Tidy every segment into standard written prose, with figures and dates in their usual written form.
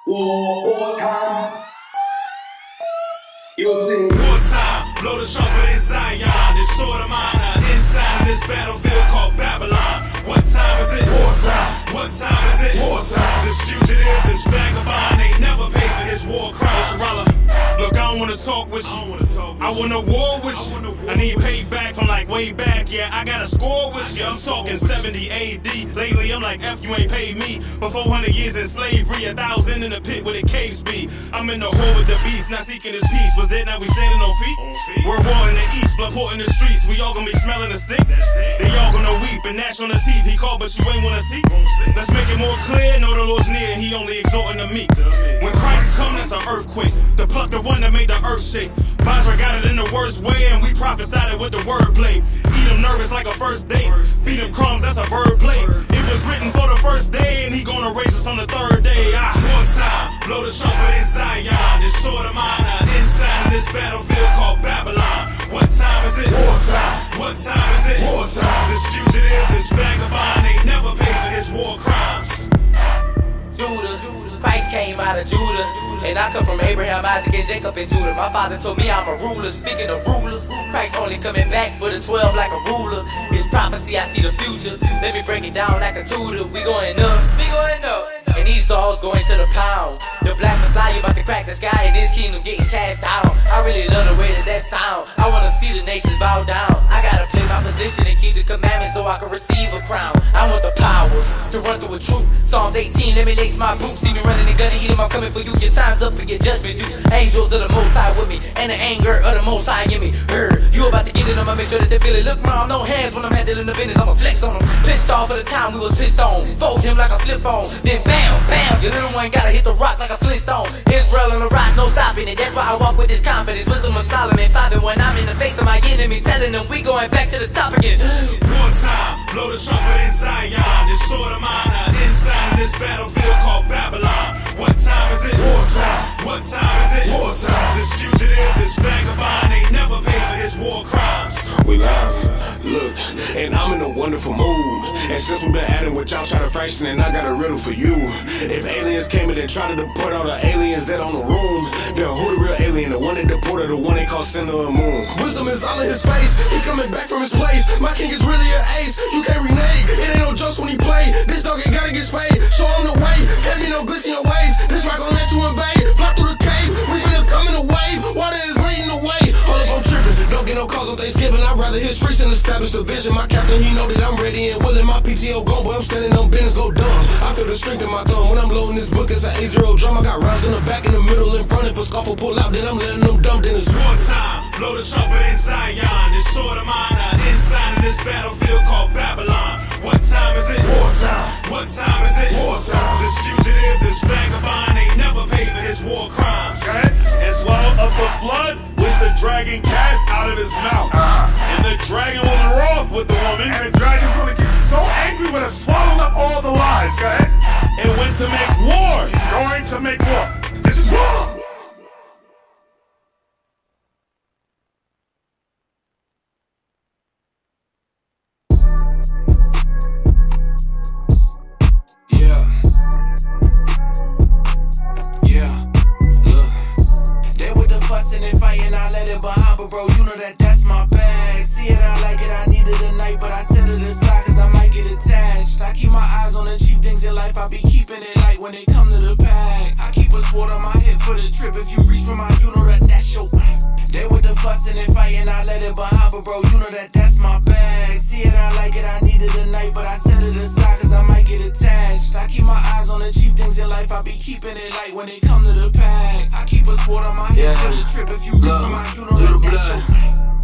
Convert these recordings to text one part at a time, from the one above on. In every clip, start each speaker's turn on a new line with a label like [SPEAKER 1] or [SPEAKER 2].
[SPEAKER 1] Wartime. You'll see.
[SPEAKER 2] Wartime, blow the trumpet in Zion. This sword of mine inside of this battlefield called Babylon. What time is it? Wartime. What time is it? Wartime. This fugitive, this vagabond ain't never paid for his war crimes. Look, I don't wanna talk with you. I wanna war with you. I need payback from like way back. Yeah, I got a score with you. I'm talking 70 AD. Lately, I'm like, F, you ain't paid me. For 400 years in slavery, 1,000 in the pit where the caves be. I'm in the hole with the beast, not seeking his peace. Was dead, now we standing on feet. We're war in the east, blood port in the streets. We all gonna be smelling the stink. They all gonna weep and gnash on the teeth. He called, but you ain't wanna see. Let's make it more clear. Know the Lord's near, he only exhorting the meek. When Christ come, that's an earthquake. To pluck the one that made the earth shake. Basra got it in the worst way, and we prophesied it with the wordplay. Eat him nervous like a first date. Feed him crumbs, that's a bird play. It was written for the first day, and he gonna raise us on the third day. One time, blow the trumpet in Zion. This sword of mine inside of this battlefield called Babylon. What time is it? Wartime. What time is it? Wartime. This fugitive, this vagabond ain't never paid for his war crimes.
[SPEAKER 3] Judah, Christ came out of Judah. And I come from Abraham, Isaac, and Jacob, and Judah. My father told me I'm a ruler. Speaking of rulers, Christ only coming back for the 12 like a ruler. His prophecy, I see the future. Let me break it down like a tutor. We going up, we going up. And these dogs going to the pound. The black Messiah about to crack the sky, and his kingdom getting cast down. I really love the way that sound. I wanna see the nations bow down. I gotta play my position and keep the commandments so I can receive a crown. I want the power to run through a troop. Psalms 18, let me lace my boots. See me running and gunning, eat him, I'm coming for you. Your time's up and get judgment due. Angels of the Most High with me, and the anger of the Most High in me. You about to get it, I'ma make sure that they feel it. Look, mom, no hands when I'm handling the business. I'ma flex on them. Pissed off for the time we was pissed on. Fold him like a flip phone, then bam, bam. Your little one gotta hit the rock like a Flintstone. Israel on the rise, no stopping it. That's why I walk with this confidence. Wisdom of Solomon, 5 and when I'm in the face of my enemy, telling them we going back to the top again.
[SPEAKER 2] One time, blow the trumpet in Zion. This sword of mine inside of this battlefield called Babylon. What time is it? Wartime. What time is it? Wartime. This fugitive, this vagabond ain't never paid for his war crimes.
[SPEAKER 4] We live, look, and I'm in a wonderful mood. And since we've been at it with y'all trying to fraction, and I got a riddle for you. If aliens came in and tried to deport all the aliens that on the room, then who the real alien? The one that deported, the one they call Center of Moon. Wisdom is all in his face, he coming back from his place. My king is really an ace, you can't renege. It ain't no jokes when he play, this dog ain't gotta get spayed. Show him the way, can't be no glitch in your ways. This rock gon' let you invade, fly through the cave. We finna come in a wave, water is leading the way. Hold up, I'm tripping, don't get no calls on Thanksgiving. I'd rather hit streets and establish the vision. My captain, he know that I'm ready and willing. My PTO go, but I'm standing on business, go dumb. I feel the strength in my thumb when I'm loading this book. It's an 8-0 drum. I got rounds in the back, in the middle, in front. If a scuffle pull out, then I'm letting them dump. Then it's
[SPEAKER 2] one time, blow the trumpet in Zion. This sword of mine inside of this battlefield called Babylon. What time is it? Wartime. What time is it? Wartime. This fugitive, this vagabond ain't never paid for his war crimes.
[SPEAKER 5] Okay? And swallow up the blood which the dragon cast out of his mouth. And the dragon was wroth with the woman.
[SPEAKER 6] And the dragon's gonna get so angry when it swallowed up all the lies, okay?
[SPEAKER 5] And went to make war.
[SPEAKER 6] He's going to make war. This is war!
[SPEAKER 7] And fighting, I let it behind, but bro, you know that that's my bag. See it, I like it, I need it tonight, but I set it aside cause I might get attached. I keep my eyes on the chief things in life, I be keeping it light when they come to the pack. I keep a sword on my hip for the trip, if you reach for mine, you know that that's your. They with the fussing and fighting, I let it behind, but bro, you know that that's my bag. See it, I like it, I need it tonight, but I set it aside cause I might get attached. I keep my eyes on the chief things in life, I be keeping it light when they come to the pack. I keep a sword on my hip for the trip, if you reach for mine, you know that that's your.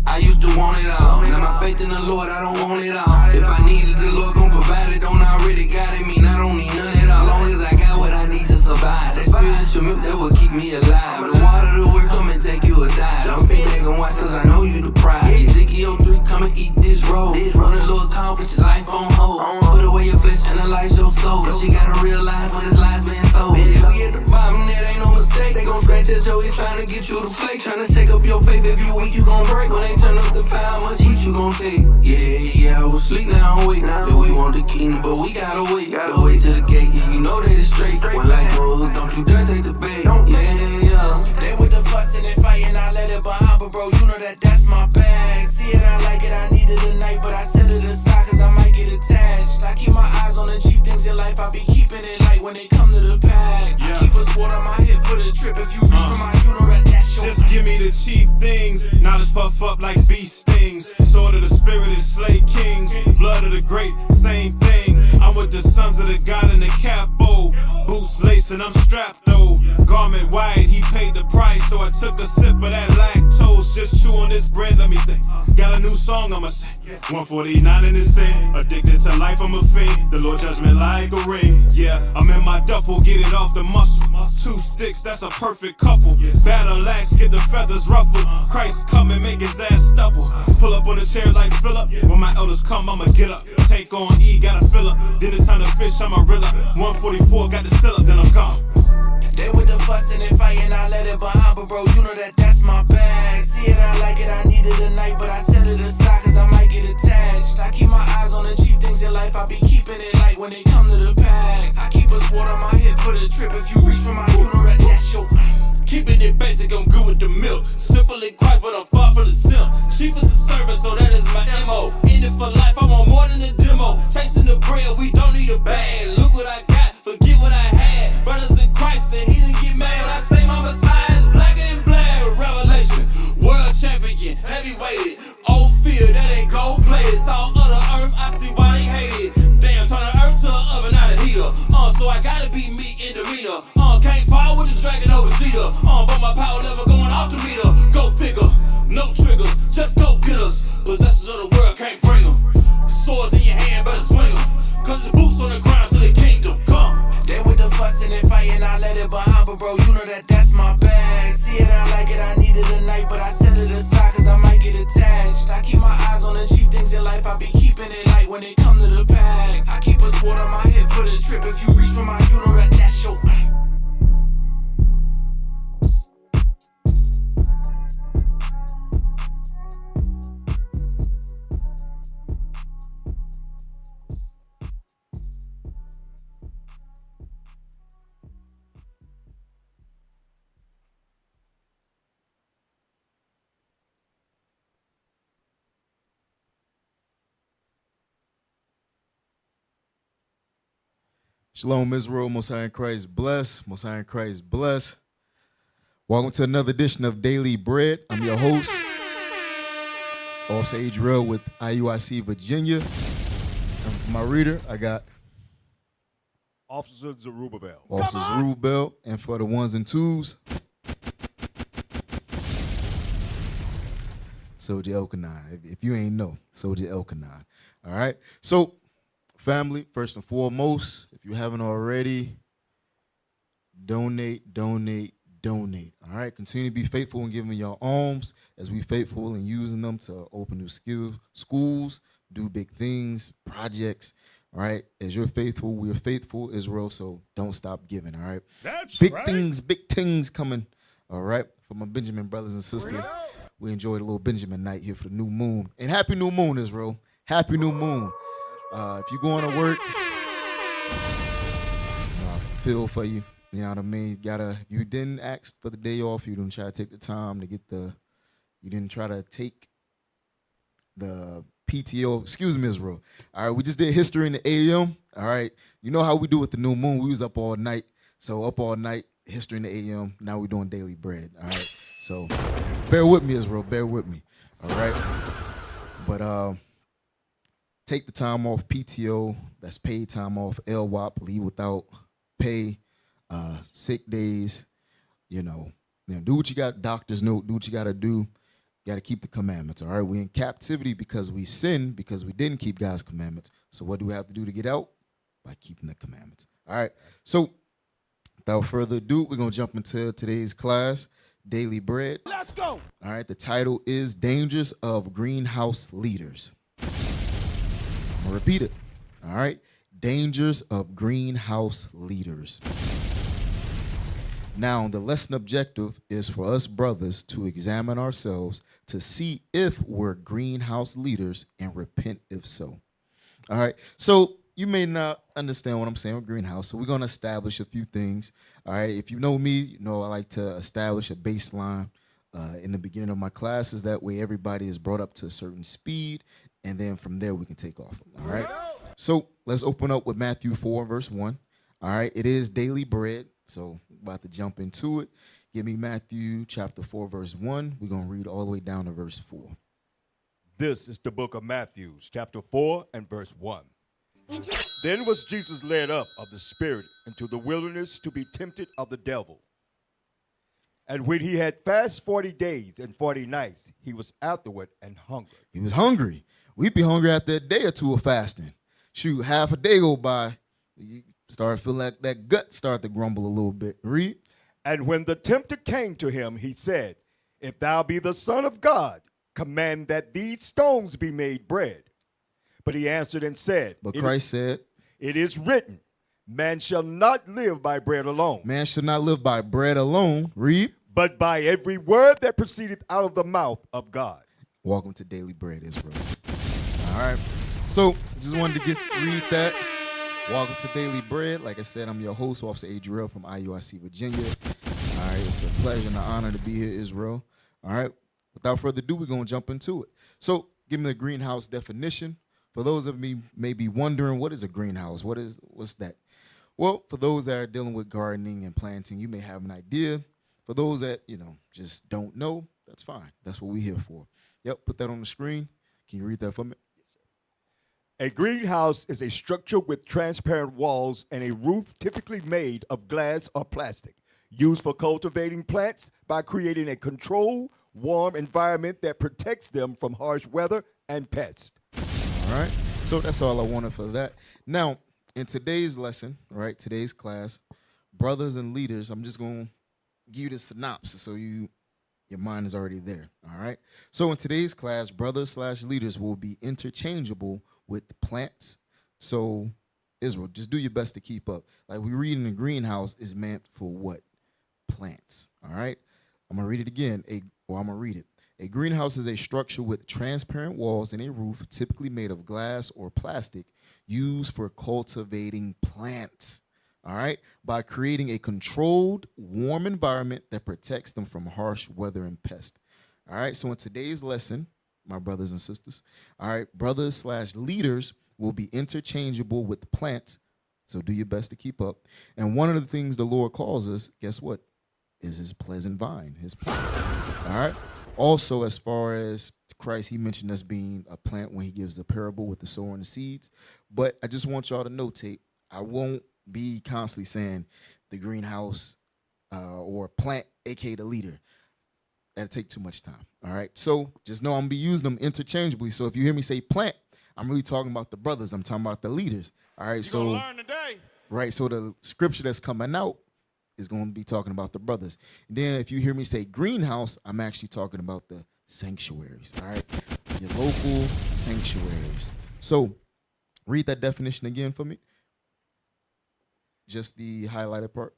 [SPEAKER 8] I used to want it all. Now my faith in the Lord, I don't want it all. If I need it, the Lord gon' provide it. Don't already got it, mean I don't need none at all. As long as I got what I need to survive. That spiritual milk that will keep me alive. The water, the word, come and take you a dive. Don't sit back and watch cause I know you the pride. Ezekiel 3, come and eat this roll. Run a little call, put your life on hold. Put away your flesh, analyze your soul. Cause you gotta realize when this lie's been told. If we at the bottom, that ain't no mistake. They gon' scratch your shoulder, trying to get you to flake. Trying to shake up your faith. If you weak, you gon' break. When they turn up the fire, how much heat you gon' take? Yeah, I was sleep, now I'm awake. Yeah, we want the kingdom, but we gotta wait. The way to the gate, yeah, you know that it's straight. One light goes, don't you you dare take the bait. Yeah.
[SPEAKER 7] They with the fussing and fighting, I let it behind, but bro, you know that that's my bag. See it, I like it, I need it tonight, but I set it aside cause I might get attached. I keep my eyes on the chief things in life, I be keeping it light when they come to the pack. I keep a sword on my hip for the trip, if you reach for mine, you know that that's your
[SPEAKER 4] Just give me the chief things, now just puff up like bee stings. Sword of the spirit is slay kings, blood of the great, same thing. I'm with the sons of the God in the capo, boots lacing, I'm strapped though. Garment wide, he paid the price, so I took a sip of that lactose. Just chew on this bread, let me think. Got a new song I'ma sing, 149 in this thing. Addicted to life, I'm a fiend. The Lord judgment like a ring. Yeah, I'm in my duffel, get it off the muscle. 2 sticks, that's a perfect couple. Battle axe, get the feathers ruffled. Christ come and make his ass stubble. Pull up on the chair like Philip. When my elders come, I'ma get up. Take on E, gotta fill up. Then it's time to fish, I'ma reel up. 144, got the seal up, then I'm gone.
[SPEAKER 7] They with the fussing and fighting, I let it behind, but bro, you know that that's my bag. See it, I like it, I need it tonight, but I set it aside cause I might get attached. I keep my eyes on the chief things in life, I be keeping it light when they come to the pack. I keep a sword on my hip for the trip, if you reach for mine, you know that that's your.
[SPEAKER 1] Keeping it basic, I'm good with the milk. Simple and quiet, but I'm far from the simp. Chief is a servant, so that is my MO. In it for life, I want more than a demo. Chasing the bread, we don't need a bag. Look what I got, forget what I had. Brothers in Christ, the heathen get mad when I say my Messiah is blacker than black. Revelation, world champion, heavyweighted. Old fear, that ain't gold plated. Saw other earth, I see why they hate it. Damn, turn the earth to an oven, not a heater. So I gotta be meek in the arena. Can't power with the dragon over cheetah. But my power level going off the meter. Go figure, no triggers, just go get us. Possessors of the world can't bring them. Swords in your hand, better swing them. Cause the boots on the ground to the kingdom. Come.
[SPEAKER 7] They with the fussing and fighting, I let it behind, but bro, you know that that's my bag. See it, I like it, I need it tonight, but I set it aside cause I might get attached. I keep my eyes on the chief things in life, I be keeping it light when they come to the pack. I keep a sword on my hip for the trip, if you reach for mine, you know that that's your.
[SPEAKER 9] Shalom, Israel, Most High in Christ bless. Most High in Christ bless. Welcome to another edition of Daily Bread. I'm your host, Officer Adriel with IUIC Virginia. And for my reader, I got
[SPEAKER 6] Officer Zerubbabel.
[SPEAKER 9] Officer Zerubbabel. And for the ones and twos, Soldier Elkanah. If you ain't know, Soldier Elkanah. All right. So, family, first and foremost, if you haven't already, donate. All right, continue to be faithful in giving your alms as we faithful in using them to open new schools, do big things, projects. All right, as you're faithful, we're faithful, Israel. So don't stop giving. All right,
[SPEAKER 6] That's
[SPEAKER 9] big
[SPEAKER 6] right.
[SPEAKER 9] things coming. All right, for my Benjamin brothers and sisters, we enjoyed a little Benjamin night here for the new moon. And happy new moon, Israel. Happy new moon. If you're going to work, I feel for you. You know what I mean? You didn't ask for the day off. You didn't try to take the time to you didn't try to take the PTO. Excuse me, Israel. All right, we just did history in the AM. All right. You know how we do with the new moon. We was up all night. So up all night, history in the AM. Now we're doing daily bread. All right. So bear with me, Israel. Bear with me. All right. But take the time off, PTO, that's paid time off, LWOP, leave without pay, sick days, do what you got, doctors know, do what you got to do. You got to keep the commandments, all right? We're in captivity because we sinned, because we didn't keep God's commandments. So what do we have to do to get out? By keeping the commandments, all right? So without further ado, we're going to jump into today's class, Daily Bread.
[SPEAKER 6] Let's go.
[SPEAKER 9] All right, the title is Dangers of Greenhouse Leaders. I'm gonna repeat it. All right. Dangers of greenhouse leaders. Now, the lesson objective is for us brothers to examine ourselves to see if we're greenhouse leaders and repent if so. All right. So, you may not understand what I'm saying with greenhouse, so we're gonna establish a few things. All right, if you know me, you know I like to establish a baseline in the beginning of my classes. That way, everybody is brought up to a certain speed, and then from there we can take off. All right. So let's open up with Matthew 4, verse 1. All right, it is daily bread, so about to jump into it. Give me Matthew chapter 4, verse 1. We're gonna read all the way down to verse 4.
[SPEAKER 10] This is the book of Matthew, chapter 4 and verse 1. Then was Jesus led up of the Spirit into the wilderness to be tempted of the devil. And when he had fasted 40 days and 40 nights, he was afterward and hungered.
[SPEAKER 9] He was hungry. We'd be hungry after a day or two of fasting. Shoot, half a day go by, you start to feel like that gut start to grumble a little bit. Read.
[SPEAKER 10] And when the tempter came to him, he said, If thou be the Son of God, command that these stones be made bread. But he answered and said,
[SPEAKER 9] But Christ said,
[SPEAKER 10] It is written, man shall not live by bread alone.
[SPEAKER 9] Man shall not live by bread alone. Read.
[SPEAKER 10] But by every word that proceedeth out of the mouth of God.
[SPEAKER 9] Welcome to Daily Bread, Israel. All right. So just wanted to read that. Welcome to Daily Bread. Like I said, I'm your host, Officer Adriel from IUIC, Virginia. All right. It's a pleasure and an honor to be here, Israel. All right. Without further ado, we're going to jump into it. So give me the greenhouse definition. For those of me may be wondering, what is a greenhouse? What's that? Well, for those that are dealing with gardening and planting, you may have an idea. For those that, just don't know, that's fine. That's what we're here for. Yep, put that on the screen. Can you read that for me?
[SPEAKER 10] Yes, sir. A greenhouse is a structure with transparent walls and a roof typically made of glass or plastic, used for cultivating plants by creating a controlled, warm environment that protects them from harsh weather and pests.
[SPEAKER 9] All right, so that's all I wanted for that. Now, in today's lesson, right, today's class, brothers and leaders, I'm just going to give you the synopsis so your mind is already there, all right? So in today's class, brothers/leaders will be interchangeable with plants. So, Israel, just do your best to keep up. Like we read in the greenhouse is meant for what? Plants, all right? I'm going to read it again, I'm going to read it. A greenhouse is a structure with transparent walls and a roof, typically made of glass or plastic, used for cultivating plants, all right, by creating a controlled, warm environment that protects them from harsh weather and pests. All right, so in today's lesson, my brothers and sisters, all right, brothers/leaders will be interchangeable with plants, so do your best to keep up. And one of the things the Lord calls us, guess what, is his pleasant vine, his plant, all right? Also, as far as Christ, he mentioned us being a plant when he gives the parable with the sower and the seeds. But I just want y'all to notate, I won't be constantly saying the greenhouse or plant, aka the leader. That'll take too much time. All right. So just know I'm gonna be using them interchangeably. So if you hear me say plant, I'm really talking about the brothers. I'm talking about the leaders. All right.
[SPEAKER 5] You're gonna learn today.
[SPEAKER 9] Right. So the scripture that's coming out is going to be talking about the brothers. And then if you hear me say greenhouse, I'm actually talking about the sanctuaries. All right. Your local sanctuaries. So read that definition again for me. Just the highlighted part.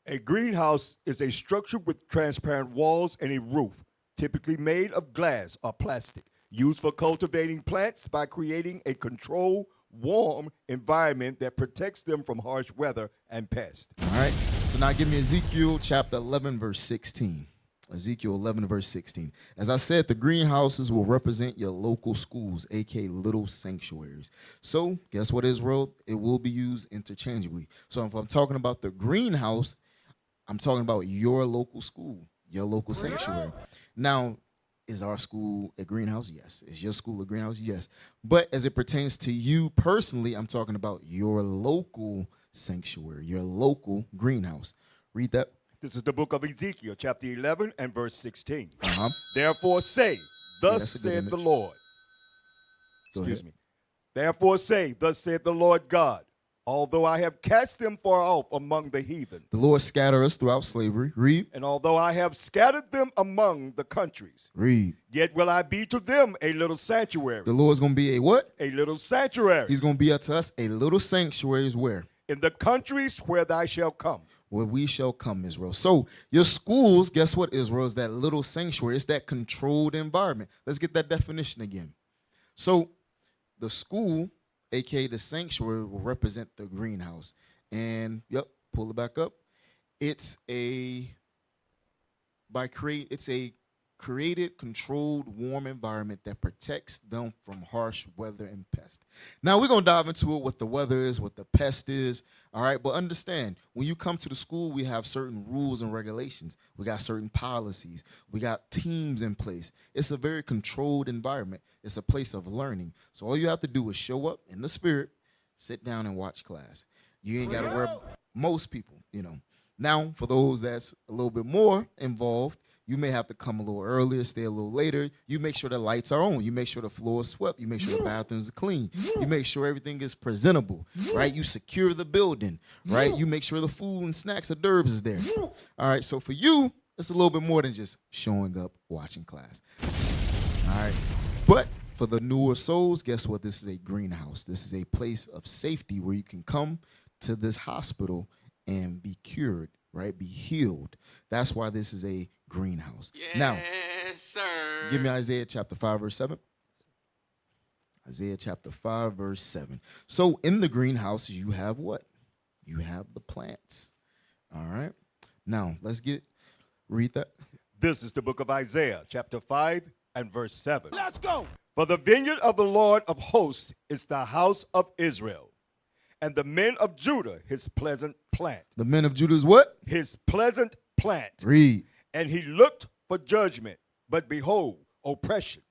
[SPEAKER 10] A greenhouse is a structure with transparent walls and a roof, typically made of glass or plastic, used for cultivating plants by creating a controlled, warm environment that protects them from harsh weather and pests.
[SPEAKER 9] All right. So now give me Ezekiel chapter 11, verse 16. Ezekiel 11, verse 16. As I said, the greenhouses will represent your local schools, aka little sanctuaries. So guess what, Israel? It will be used interchangeably. So if I'm talking about the greenhouse, I'm talking about your local school, your local sanctuary. Now, is our school a greenhouse? Yes. Is your school a greenhouse? Yes. But as it pertains to you personally, I'm talking about your local sanctuary, your local greenhouse. Read that.
[SPEAKER 10] This is the book of Ezekiel, chapter 11 and verse 16.
[SPEAKER 9] Uh-huh.
[SPEAKER 10] Therefore say, thus saith the Lord. Excuse me. Therefore say, thus saith the Lord God, although I have cast them far off among the heathen.
[SPEAKER 9] The Lord scattered us throughout slavery. Read.
[SPEAKER 10] And although I have scattered them among the countries.
[SPEAKER 9] Read.
[SPEAKER 10] Yet will I be to them a little sanctuary.
[SPEAKER 9] The Lord's going to be a what?
[SPEAKER 10] A little sanctuary.
[SPEAKER 9] He's going to be unto us a little sanctuary is where?
[SPEAKER 10] In the countries where thou shalt come.
[SPEAKER 9] Where we shall come, Israel. So your schools, guess what, Israel, is that little sanctuary. It's that controlled environment. Let's get that definition again. So the school aka the sanctuary, will represent the greenhouse. And yep, pull it back up. It's a created, controlled, warm environment that protects them from harsh weather and pest. Now we're gonna dive into it, what the weather is, what the pest is. All right, but understand, when you come to the school, we have certain rules and regulations. We got certain policies. We got teams in place. It's a very controlled environment. It's a place of learning. So all you have to do is show up in the spirit, sit down and watch class. You ain't gotta worry. Most people, Now, for those that's a little bit more involved, you may have to come a little earlier, stay a little later. You make sure the lights are on. You make sure the floor is swept. You make sure the bathrooms are clean. You make sure everything is presentable, right? You secure the building, right? You make sure the food and snacks or derbs is there. All right, so for you, it's a little bit more than just showing up, watching class. All right, but for the newer souls, guess what? This is a greenhouse. This is a place of safety where you can come to this hospital and be cured, right? Be healed. That's why this is a greenhouse.
[SPEAKER 3] Yes,
[SPEAKER 9] Now,
[SPEAKER 3] sir.
[SPEAKER 9] give me Isaiah chapter 5, verse 7. Isaiah chapter 5, verse 7. So in the greenhouse, you have what? You have the plants. All right. Now, read that.
[SPEAKER 10] This is the book of Isaiah, chapter 5 and verse 7.
[SPEAKER 6] Let's go.
[SPEAKER 10] For the vineyard of the Lord of hosts is the house of Israel, and the men of Judah his pleasant plant.
[SPEAKER 9] The men of Judah is what?
[SPEAKER 10] His pleasant plant.
[SPEAKER 9] Read.
[SPEAKER 10] And he looked for judgment, but behold, oppression.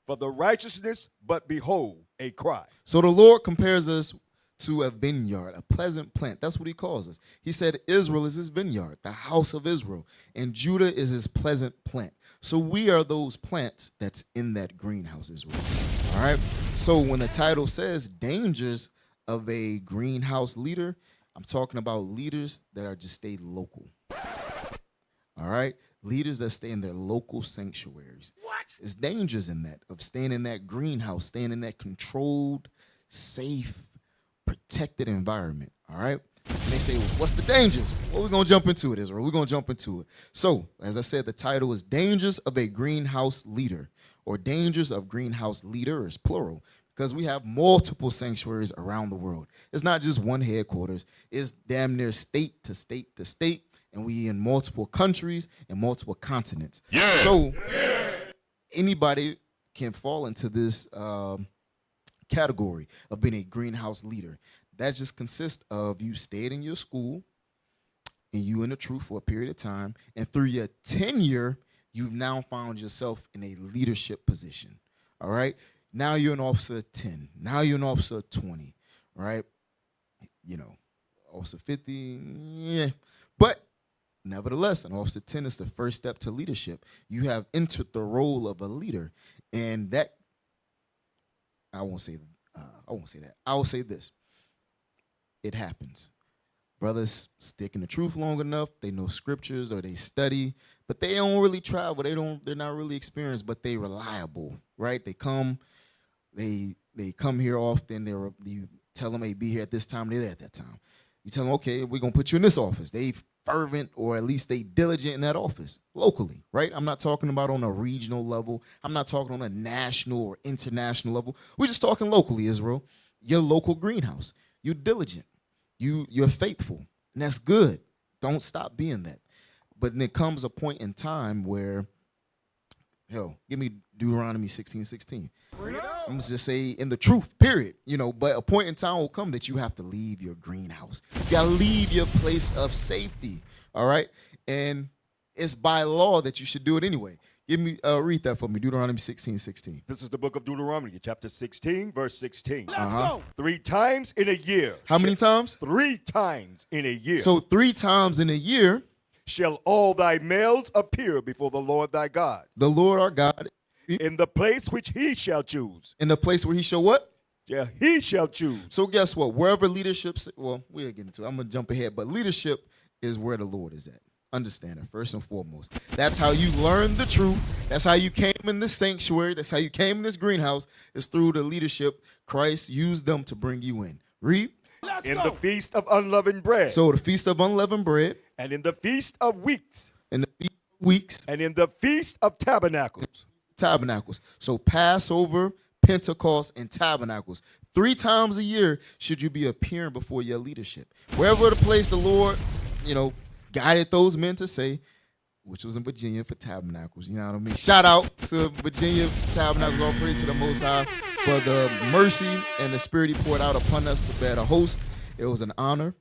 [SPEAKER 10] For the righteousness, but behold, a cry.
[SPEAKER 9] So the Lord compares us to a vineyard, a pleasant plant. That's what he calls us. He said Israel is his vineyard, the house of Israel, and Judah is his pleasant plant. So we are those plants that's in that greenhouse, Israel. All right? So when the title says dangers of a greenhouse leader, I'm talking about leaders that are just stay local. All right? Leaders that stay in their local sanctuaries.
[SPEAKER 6] What?
[SPEAKER 9] There's dangers in that, of staying in that greenhouse, staying in that controlled, safe, protected environment. All right? And they say, what's the dangers? Well, we're going to jump into it, Israel. We're going to jump into it. So, as I said, the title is Dangers of a Greenhouse Leader, or Dangers of Greenhouse Leaders, plural, because we have multiple sanctuaries around the world. It's not just one headquarters. It's damn near state to state to state, and we in multiple countries and multiple continents. Yeah. So anybody can fall into this category of being a greenhouse leader. That just consists of you stayed in your school and you in the truth for a period of time, and through your tenure, you've now found yourself in a leadership position. All right? Now you're an officer of 10. Now you're an officer of 20. Right? Officer 50, yeah. But nevertheless, an officer 10 is the first step to leadership. You have entered the role of a leader, and that I won't say that. I will say this. It happens. Brothers stick in the truth long enough, they know scriptures or they study, but they don't really travel. They're not really experienced, but they reliable, right? They come here often. You tell them, hey, be here at this time, they're there at that time. You tell them, okay, we're gonna put you in this office. They fervent, or at least they diligent in that office locally, right? I'm not talking about on a regional level. I'm not talking on a national or international level. We're just talking locally, Israel. Your local greenhouse. You're diligent. You're faithful. And that's good. Don't stop being that. But then there comes a point in time where, give me Deuteronomy 16:16. I'm going to just say in the truth, period. But a point in time will come that you have to leave your greenhouse. You got to leave your place of safety. All right? And it's by law that you should do it anyway. Read that for me, Deuteronomy 16:16.
[SPEAKER 10] This is the book of Deuteronomy, chapter 16, verse 16.
[SPEAKER 6] Let's go.
[SPEAKER 10] 3 times in a year.
[SPEAKER 9] How many times?
[SPEAKER 10] 3 times in a year.
[SPEAKER 9] So 3 times in a year
[SPEAKER 10] shall all thy males appear before the Lord thy God.
[SPEAKER 9] The Lord our God.
[SPEAKER 10] In the place which he shall choose.
[SPEAKER 9] In the place where he shall what?
[SPEAKER 10] Yeah, he shall choose.
[SPEAKER 9] So guess what? Wherever leadership, we'll get into it. I'm going to jump ahead, but leadership is where the Lord is at. Understand it, first and foremost. That's how you learn the truth. That's how you came in this sanctuary. That's how you came in this greenhouse. It's through the leadership. Christ used them to bring you in. Read.
[SPEAKER 10] In the feast of unleavened bread.
[SPEAKER 9] So the feast of unleavened bread.
[SPEAKER 10] And in the feast of weeks.
[SPEAKER 9] In the feast of weeks.
[SPEAKER 10] And in the feast of tabernacles.
[SPEAKER 9] Tabernacles. So Passover, Pentecost, and Tabernacles. 3 times a year should you be appearing before your leadership. Wherever the place the Lord, guided those men to say, which was in Virginia for Tabernacles. You know what I mean? Shout out to Virginia Tabernacles. All praise to the Most High for the mercy and the spirit he poured out upon us to bear the host. It was an honor.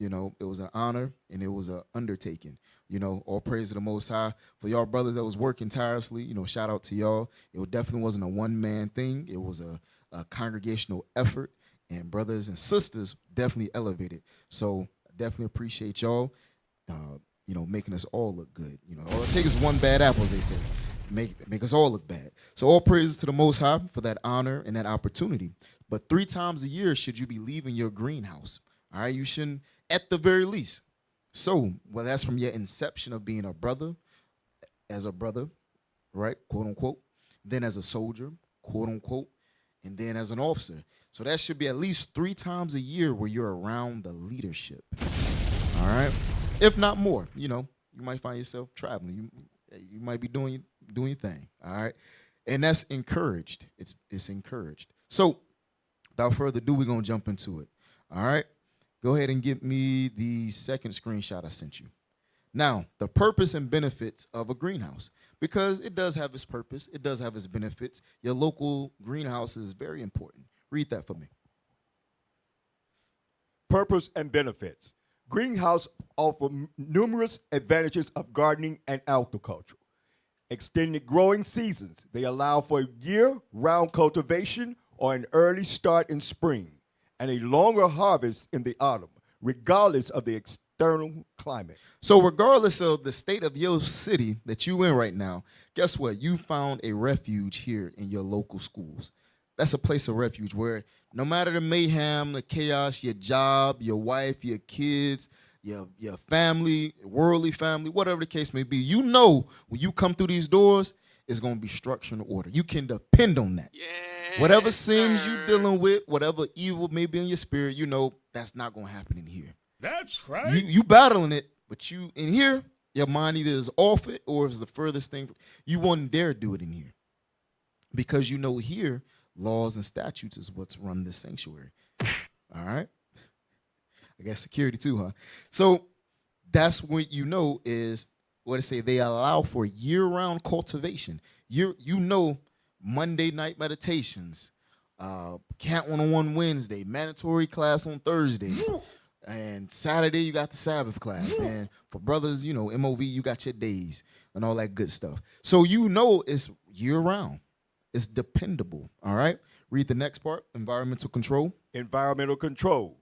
[SPEAKER 9] It was an honor and it was an undertaking. All praise to the Most High for y'all brothers that was working tirelessly. Shout out to y'all. It definitely wasn't a one-man thing. It was a congregational effort, and brothers and sisters definitely elevated. So I definitely appreciate y'all. Making us all look good. All it takes is one bad apple, as they say. Make us all look bad. So all praises to the Most High for that honor and that opportunity. But 3 times a year should you be leaving your greenhouse. All right, you shouldn't, at the very least. So, well, that's from your inception of being a brother, as a brother, right, quote unquote, then as a soldier, quote unquote, and then as an officer. So that should be at least 3 times a year where you're around the leadership. All right. If not more, you might find yourself traveling. You might be doing your thing, all right? And that's encouraged. It's encouraged. So without further ado, we're going to jump into it, all right? Go ahead and give me the second screenshot I sent you. Now, the purpose and benefits of a greenhouse, because it does have its purpose. It does have its benefits. Your local greenhouse is very important. Read that for me.
[SPEAKER 10] Purpose and benefits. Greenhouse offer numerous advantages of gardening and agriculture. Extended growing seasons. They allow for year-round cultivation or an early start in spring and a longer harvest in the autumn, regardless of the external climate.
[SPEAKER 9] So regardless of the state of your city that you in right now, guess what? You found a refuge here in your local schools. That's a place of refuge where no matter the mayhem, the chaos, your job, your wife, your kids, your family, worldly family, whatever the case may be, when you come through these doors, it's going to be structure and order. You can depend on that.
[SPEAKER 3] Yes,
[SPEAKER 9] whatever sins you're dealing with, whatever evil may be in your spirit, that's not going to happen in here.
[SPEAKER 10] That's right.
[SPEAKER 9] You battling it, but you in here, your mind either is off it or is the furthest thing. You wouldn't dare do it in here. Because here, laws and statutes is what's run this sanctuary. All right? I guess security too, huh? So that's what is what I say. They allow for year-round cultivation. Monday night meditations, Camp 101 Wednesday, mandatory class on Thursday, and Saturday you got the Sabbath class. And for brothers, MOV, you got your days and all that good stuff. So it's year-round. It's dependable, all right? Read the next part, environmental control.
[SPEAKER 10] Environmental control.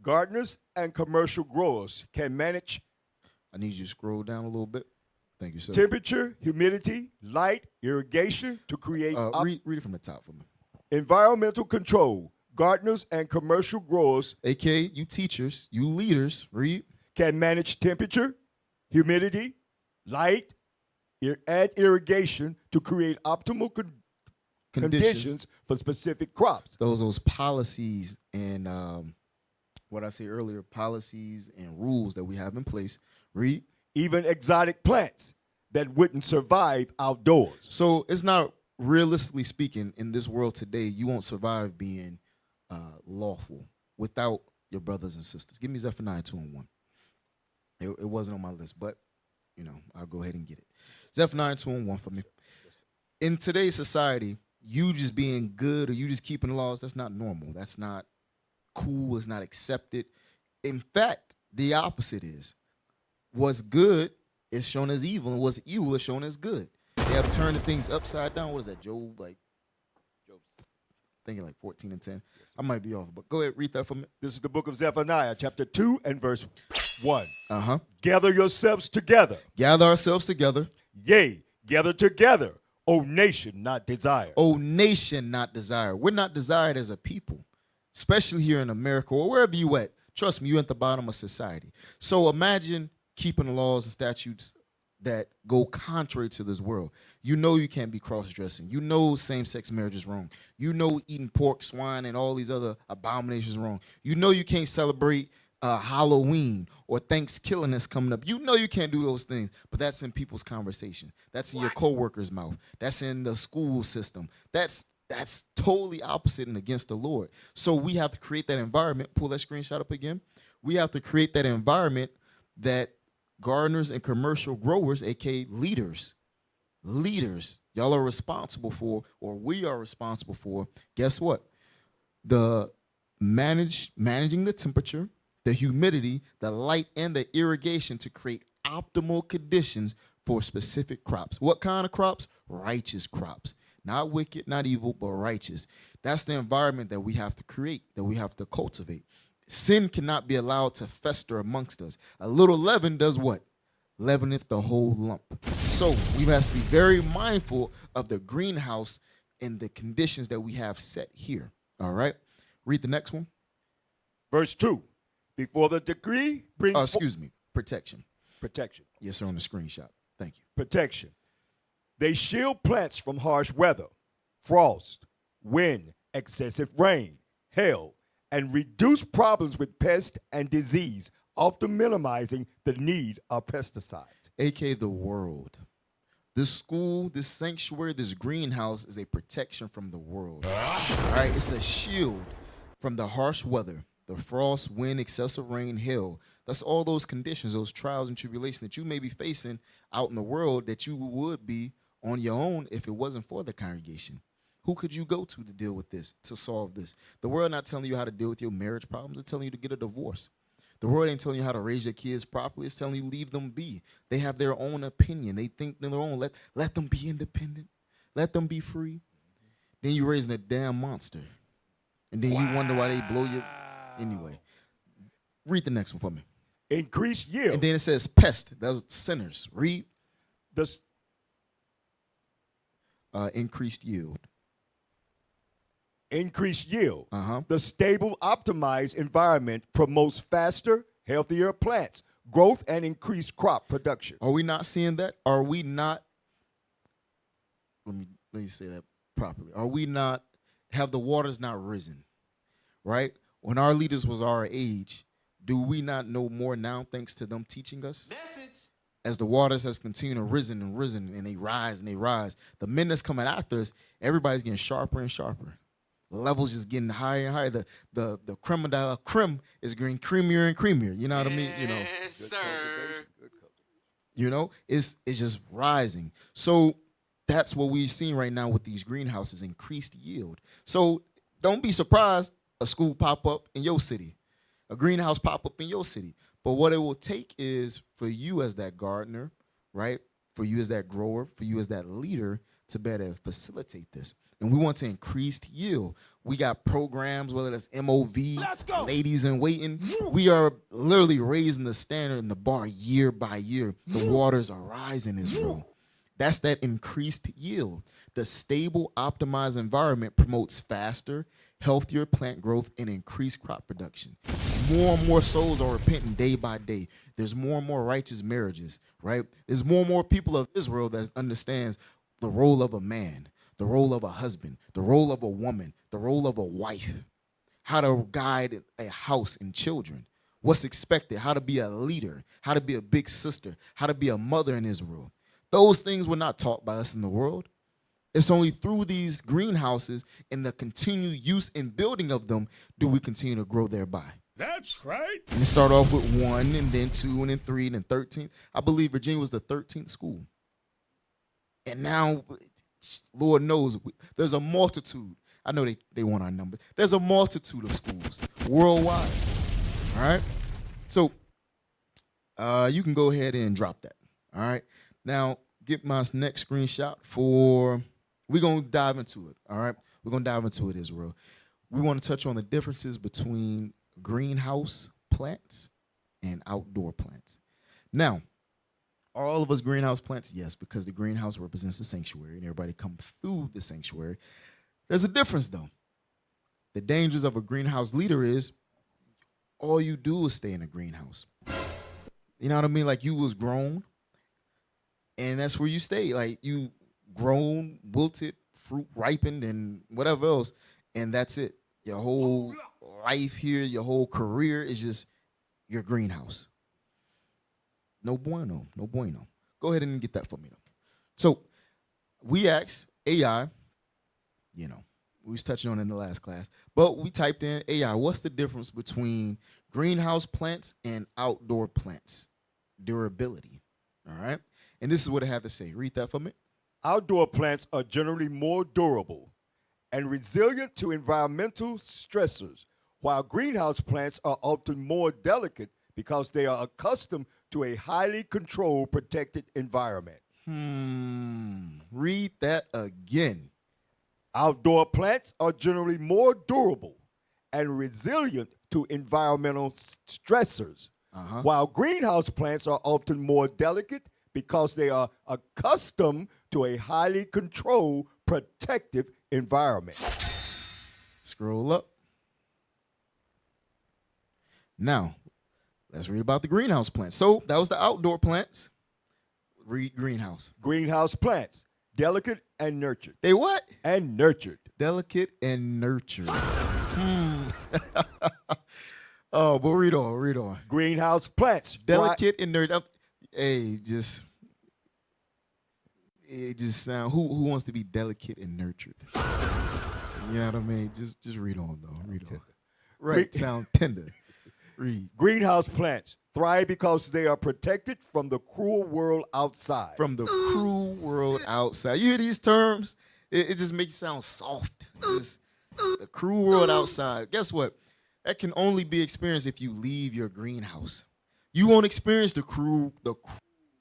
[SPEAKER 10] Gardeners and commercial growers can manage.
[SPEAKER 9] I need you to scroll down a little bit. Thank you, sir.
[SPEAKER 10] Temperature, humidity, light, irrigation to create.
[SPEAKER 9] Read it from the top for me.
[SPEAKER 10] Environmental control. Gardeners and commercial growers.
[SPEAKER 9] AKA, you teachers, you leaders, read.
[SPEAKER 10] Can manage temperature, humidity, light, and irrigation to create optimal conditions for specific crops.
[SPEAKER 9] Those policies and what I said earlier, policies and rules that we have in place. Read.
[SPEAKER 10] Even exotic plants that wouldn't survive outdoors.
[SPEAKER 9] So it's not, realistically speaking, in this world today, you won't survive being lawful without your brothers and sisters. Give me Zephaniah 2:1. It wasn't on my list, but I'll go ahead and get it. Zephaniah 2:1 for me. In today's society, you just being good or you just keeping laws, that's not normal. That's not cool. It's not accepted. In fact, the opposite is. What's good is shown as evil, and what's evil is shown as good. They have turned the things upside down. What is that, Job? Thinking 14:10. I might be off, but go ahead, read that for me.
[SPEAKER 10] This is the book of Zephaniah, chapter 2 and verse 1.
[SPEAKER 9] Uh-huh.
[SPEAKER 10] Gather yourselves together.
[SPEAKER 9] Gather ourselves together.
[SPEAKER 10] Yea, gather together, O nation not desire.
[SPEAKER 9] O nation not desire. We're not desired as a people, especially here in America or wherever you at. Trust me, you're at the bottom of society. So imagine keeping the laws and statutes that go contrary to this world. You can't be cross-dressing. Same-sex marriage is wrong. Eating pork, swine, and all these other abominations wrong. You can't celebrate Halloween or Thanksgiving that's coming up. You can't do those things, but that's in people's conversation. That's in your coworker's mouth. That's in the school system. That's That's totally opposite and against the Lord. So we have to create that environment. Pull that screenshot up again. We have to create that environment that gardeners and commercial growers, aka leaders, y'all are responsible for, or we are responsible for. Guess what? The managing the temperature, the humidity, the light, and the irrigation to create optimal conditions for specific crops. What kind of crops? Righteous crops. Not wicked, not evil, but righteous. That's the environment that we have to create, that we have to cultivate. Sin cannot be allowed to fester amongst us. A little leaven does what? Leaveneth the whole lump. So we must be very mindful of the greenhouse and the conditions that we have set here. All right? Read the next one.
[SPEAKER 10] Verse 2. Before the decree brings
[SPEAKER 9] protection.
[SPEAKER 10] Protection.
[SPEAKER 9] Yes, sir, on the screenshot. Thank you.
[SPEAKER 10] Protection. They shield plants from harsh weather, frost, wind, excessive rain, hail, and reduce problems with pest and disease, often minimizing the need of pesticides.
[SPEAKER 9] AKA the world. This school, this sanctuary, this greenhouse is a protection from the world. All right, it's a shield from the harsh weather, the frost, wind, excessive rain, hail. That's all those conditions, those trials and tribulations that you may be facing out in the world that you would be on your own if it wasn't for the congregation. Who could you go to deal with this, to solve this? The world not telling you how to deal with your marriage problems. It's telling you to get a divorce. The world ain't telling you how to raise your kids properly. It's telling you leave them be. They have their own opinion. They think they're their own. Let them be independent. Let them be free. Then you're raising a damn monster. And then you wonder why they blow your... Anyway, read the next one for me.
[SPEAKER 10] Increased yield.
[SPEAKER 9] And then it says pest. Those sinners. Read. Increased yield.
[SPEAKER 10] Increased yield. The stable, optimized environment promotes faster, healthier plants, growth, and increased crop production.
[SPEAKER 9] Are we not seeing that? Are we not? Let me say that properly. Are we not? Have the waters not risen? Right? When our leaders was our age, do we not know more now thanks to them teaching us? As the waters have continued to risen, and they rise and they rise. The men that's coming after us, everybody's getting sharper and sharper. The levels just getting higher and higher. The creme de la creme is getting creamier and creamier. You know what I mean? You know.
[SPEAKER 3] Yes, sir.
[SPEAKER 9] You know, it's just rising. So that's what we've seen right now with these greenhouses, increased yield. So don't be surprised a school pop up in your city, a greenhouse pop up in your city. But what it will take is for you as that gardener, right? For you as that grower, for you as that leader to better facilitate this. And we want to increase yield. We got programs, whether that's MOV, ladies in waiting. We are literally raising the standard and the bar year by year. The waters are rising, Israel. That's that increased yield. The stable, optimized environment promotes faster, healthier plant growth and increased crop production. More and more souls are repenting day by day. There's more and more righteous marriages, right? There's more and more people of Israel that understands the role of a man, the role of a husband, the role of a woman, the role of a wife, how to guide a house and children, what's expected, how to be a leader, how to be a big sister, how to be a mother in Israel. Those things were not taught by us in the world. It's only through these greenhouses and the continued use and building of them do we continue to grow thereby.
[SPEAKER 5] That's right.
[SPEAKER 9] And it start off with 1 and then 2 and then 3 and then 13. I believe Virginia was the 13th school. And now, Lord knows, there's a multitude. I know they want our numbers. There's a multitude of schools worldwide. All right? So you can go ahead and drop that. All right? Now, get my next screenshot for... We're going to dive into it, all right? We're going to dive into it, Israel. We want to touch on the differences between greenhouse plants and outdoor plants. Now, are all of us greenhouse plants? Yes, because the greenhouse represents the sanctuary and everybody come through the sanctuary. There's a difference, though. The dangers of a greenhouse leader is all you do is stay in a greenhouse. You know what I mean? Like you was grown, and that's where you stay. Like you grown, wilted, fruit ripened, and whatever else, and that's it. Your whole life here, your whole career is just your greenhouse. No bueno, no bueno. Go ahead and get that for me, though. So we asked AI, We was touching on it in the last class. But we typed in AI. What's the difference between greenhouse plants and outdoor plants? Durability. All right. And this is what I have to say. Read that for me.
[SPEAKER 10] Outdoor plants are generally more durable and resilient to environmental stressors, while greenhouse plants are often more delicate because they are accustomed to a highly controlled, protected environment.
[SPEAKER 9] Read that again.
[SPEAKER 10] Outdoor plants are generally more durable and resilient to environmental stressors, while greenhouse plants are often more delicate because they are accustomed to a highly controlled, protective environment.
[SPEAKER 9] Scroll up. Now, let's read about the greenhouse plants. So that was the outdoor plants. Read greenhouse.
[SPEAKER 10] Greenhouse plants, delicate and nurtured.
[SPEAKER 9] They what?
[SPEAKER 10] And nurtured.
[SPEAKER 9] Delicate and nurtured. Oh, but read on.
[SPEAKER 10] Greenhouse plants,
[SPEAKER 9] delicate and nurtured. Hey, it just sound. Who wants to be delicate and nurtured? You know what I mean? Just read on though. Read on. Right. Sound tender. Read.
[SPEAKER 10] Greenhouse plants thrive because they are protected from the cruel world outside.
[SPEAKER 9] From the cruel world outside. You hear these terms? It just makes you sound soft. Just the cruel world outside. Guess what? That can only be experienced if you leave your greenhouse. You won't experience the cruel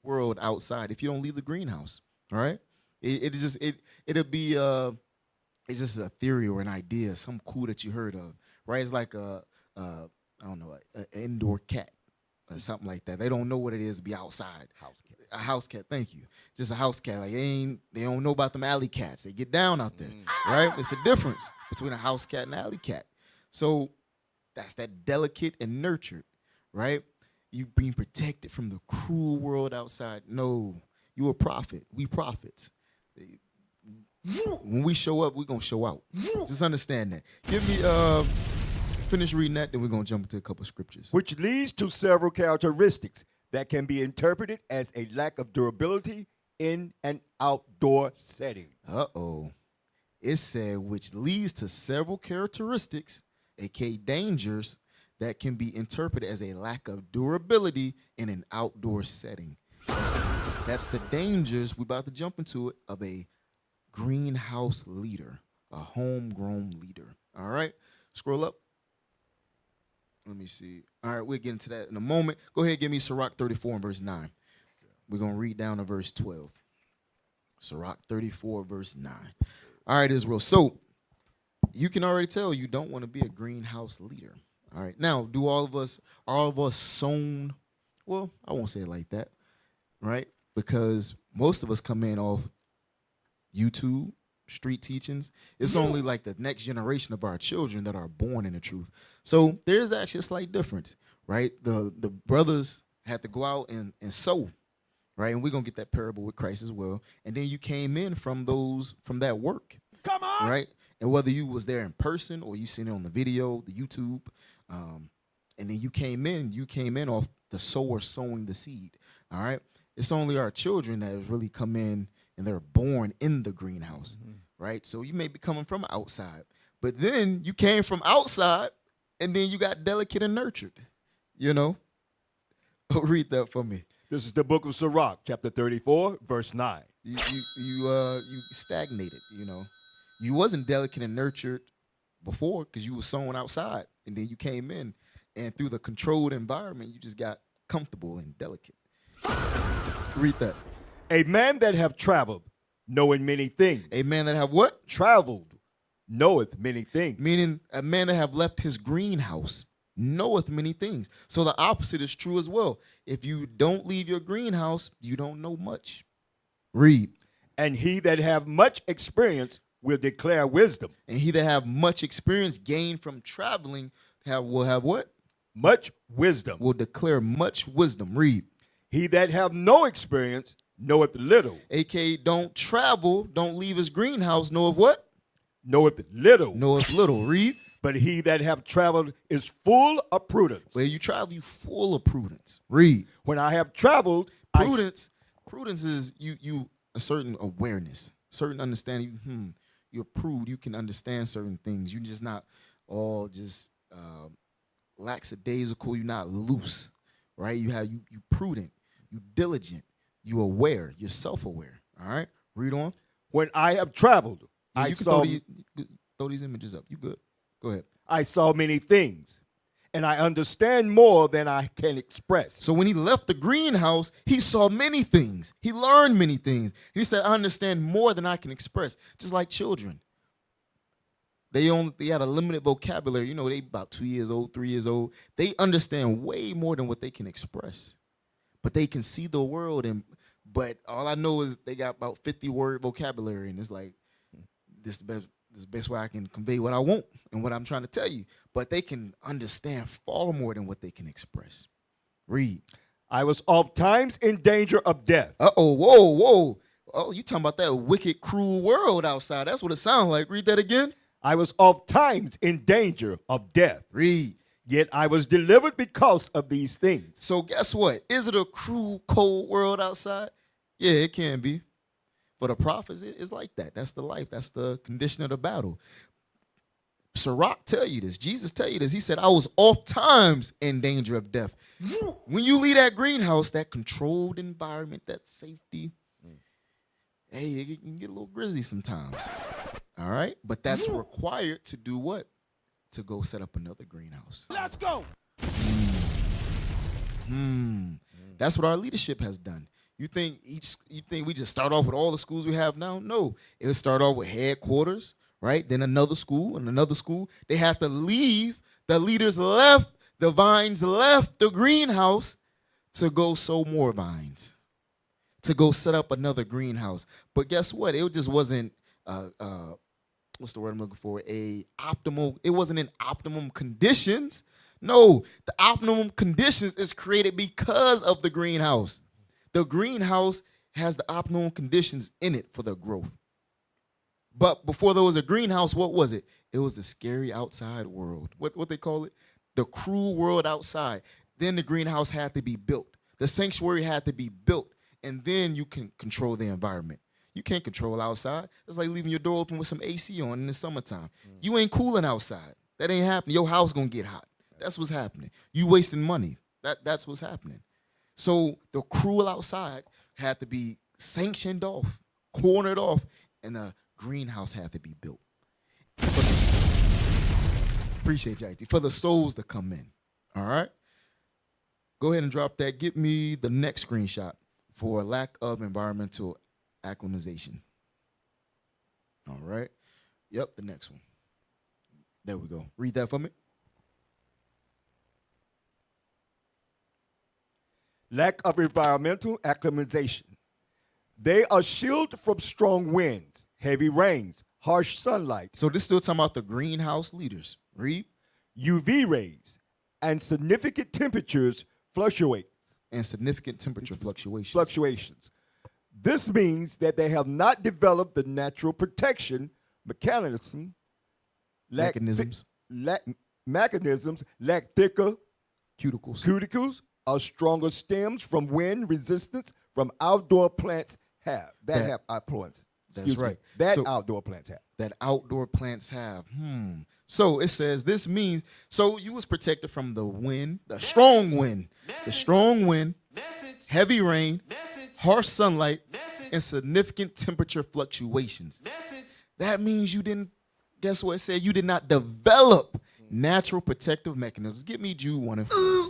[SPEAKER 9] world outside if you don't leave the greenhouse. All right? It's just a theory or an idea, some cool that you heard of. Right? It's like I don't know, an indoor cat or something like that. They don't know what it is to be outside.
[SPEAKER 10] House cat.
[SPEAKER 9] A house cat, thank you. Just a house cat. Like they don't know about them alley cats. They get down out there, right? It's a difference between a house cat and an alley cat. So that's that delicate and nurtured, right? You being protected from the cruel world outside. No, you a prophet. We prophets. When we show up, we're gonna show out. Just understand that. Give me finish reading that, then we're going to jump into a couple scriptures.
[SPEAKER 10] Which leads to several characteristics that can be interpreted as a lack of durability in an outdoor setting.
[SPEAKER 9] It said, which leads to several characteristics, aka dangers, that can be interpreted as a lack of durability in an outdoor setting. That's the dangers, we're about to jump into it, of a greenhouse leader, a homegrown leader. All right, scroll up. Let me see. All right, we'll get into that in a moment. Go ahead, give me Sirach 34 and verse 9. We're going to read down to verse 12. Sirach 34, verse 9. All right, Israel. So you can already tell you don't want to be a greenhouse leader. All right. Now, are all of us sown? Well, I won't say it like that, right? Because most of us come in off YouTube, street teachings. It's only like the next generation of our children that are born in the truth. So there's actually a slight difference, right? The brothers had to go out and sow, right? And we're gonna get that parable with Christ as well. And then you came in from that work.
[SPEAKER 6] Come on,
[SPEAKER 9] right? And whether you was there in person or you seen it on the video, the YouTube, and then you came in off the sower sowing the seed. All right. It's only our children that have really come in and they're born in the greenhouse, right? So you may be coming from outside, but then you came from outside and then you got delicate and nurtured, you know? Read that for me.
[SPEAKER 10] This is the book of Sirach, chapter 34, verse 9.
[SPEAKER 9] You stagnated, you know? You wasn't delicate and nurtured before because you were sown outside, and then you came in, and through the controlled environment, you just got comfortable and delicate. Read that.
[SPEAKER 10] A man that have traveled, knowing many things.
[SPEAKER 9] A man that have what?
[SPEAKER 10] Traveled, knoweth many things.
[SPEAKER 9] Meaning a man that have left his greenhouse knoweth many things. So the opposite is true as well. If you don't leave your greenhouse, you don't know much. Read.
[SPEAKER 10] And he that have much experience will declare wisdom.
[SPEAKER 9] And he that have much experience gained from traveling will have what?
[SPEAKER 10] Much wisdom.
[SPEAKER 9] Will declare much wisdom. Read.
[SPEAKER 10] He that have no experience knoweth little.
[SPEAKER 9] A.K.A. don't travel, don't leave his greenhouse, know of what?
[SPEAKER 10] Knoweth little.
[SPEAKER 9] Knoweth little. Read.
[SPEAKER 10] But he that have traveled is full of prudence.
[SPEAKER 9] Where you travel, you full of prudence. Read.
[SPEAKER 10] When I have traveled,
[SPEAKER 9] prudence is you a certain awareness, certain understanding. you're prude. You can understand certain things. You're just not all just lackadaisical. You're not loose, right? You prudent. You diligent. You aware. You're self-aware. All right. Read on.
[SPEAKER 10] When I have traveled,
[SPEAKER 9] Yeah,
[SPEAKER 10] I
[SPEAKER 9] you can
[SPEAKER 10] saw
[SPEAKER 9] throw these images up. You good? Go ahead.
[SPEAKER 10] I saw many things, and I understand more than I can express.
[SPEAKER 9] So when he left the greenhouse, he saw many things. He learned many things. He said, I understand more than I can express. Just like children. They had a limited vocabulary. You know, they about 2 years old, 3 years old. They understand way more than what they can express. But they can see the world, but all I know is they got about 50 word vocabulary, and it's like this is the best way I can convey what I want and what I'm trying to tell you. But they can understand far more than what they can express. Read.
[SPEAKER 10] I was oft times in danger of death.
[SPEAKER 9] Uh-oh, whoa. Oh, you talking about that wicked, cruel world outside. That's what it sounds like. Read that again.
[SPEAKER 10] I was oft times in danger of death.
[SPEAKER 9] Read.
[SPEAKER 10] Yet I was delivered because of these things.
[SPEAKER 9] So guess what? Is it a cruel, cold world outside? Yeah, it can be. For the prophets, it's like that. That's the life. That's the condition of the battle. Sirach tell you this. Jesus tell you this. He said, I was oft times in danger of death. When you leave that greenhouse, that controlled environment, that safety, hey, it can get a little grisly sometimes. All right? But that's required to do what? To go set up another greenhouse.
[SPEAKER 2] Let's go.
[SPEAKER 9] That's what our leadership has done. You think we just start off with all the schools we have now? No. It would start off with headquarters, right? Then another school and another school. They have to leave. The leaders left. The vines left the greenhouse to go sow more vines, to go set up another greenhouse. But guess what? It just wasn't what's the word I'm looking for? It wasn't in optimum conditions. No, the optimum conditions is created because of the greenhouse. The greenhouse has the optimum conditions in it for the growth. But before there was a greenhouse, what was it? It was the scary outside world. What they call it? The cruel world outside. Then the greenhouse had to be built. The sanctuary had to be built. And then you can control the environment. You can't control outside. It's like leaving your door open with some AC on in the summertime. You ain't cooling outside. That ain't happening. Your house gonna get hot. That's what's happening. You wasting money. That's what's happening. So the cruel outside had to be sanctioned off, cornered off, and a greenhouse had to be built. Appreciate you, IT. For the souls to come in. All right? Go ahead and drop that. Get me the next screenshot for lack of environmental acclimatization. All right. Yep, the next one. There we go. Read that for me.
[SPEAKER 10] Lack of environmental acclimatization. They are shielded from strong winds, heavy rains, harsh sunlight.
[SPEAKER 9] So this still talking about the greenhouse leaders. Read.
[SPEAKER 10] UV rays and significant temperatures fluctuate.
[SPEAKER 9] And significant temperature fluctuations.
[SPEAKER 10] This means that they have not developed the natural protection mechanisms, lack thicker cuticles, or stronger stems from wind resistance from outdoor plants have. That outdoor plants have. So it says this means, so you was protected from the wind, the strong wind, heavy rain, harsh sunlight, and significant temperature fluctuations. That means you didn't, guess what it said? You did not develop natural protective mechanisms. Give me Jude 1 and 4.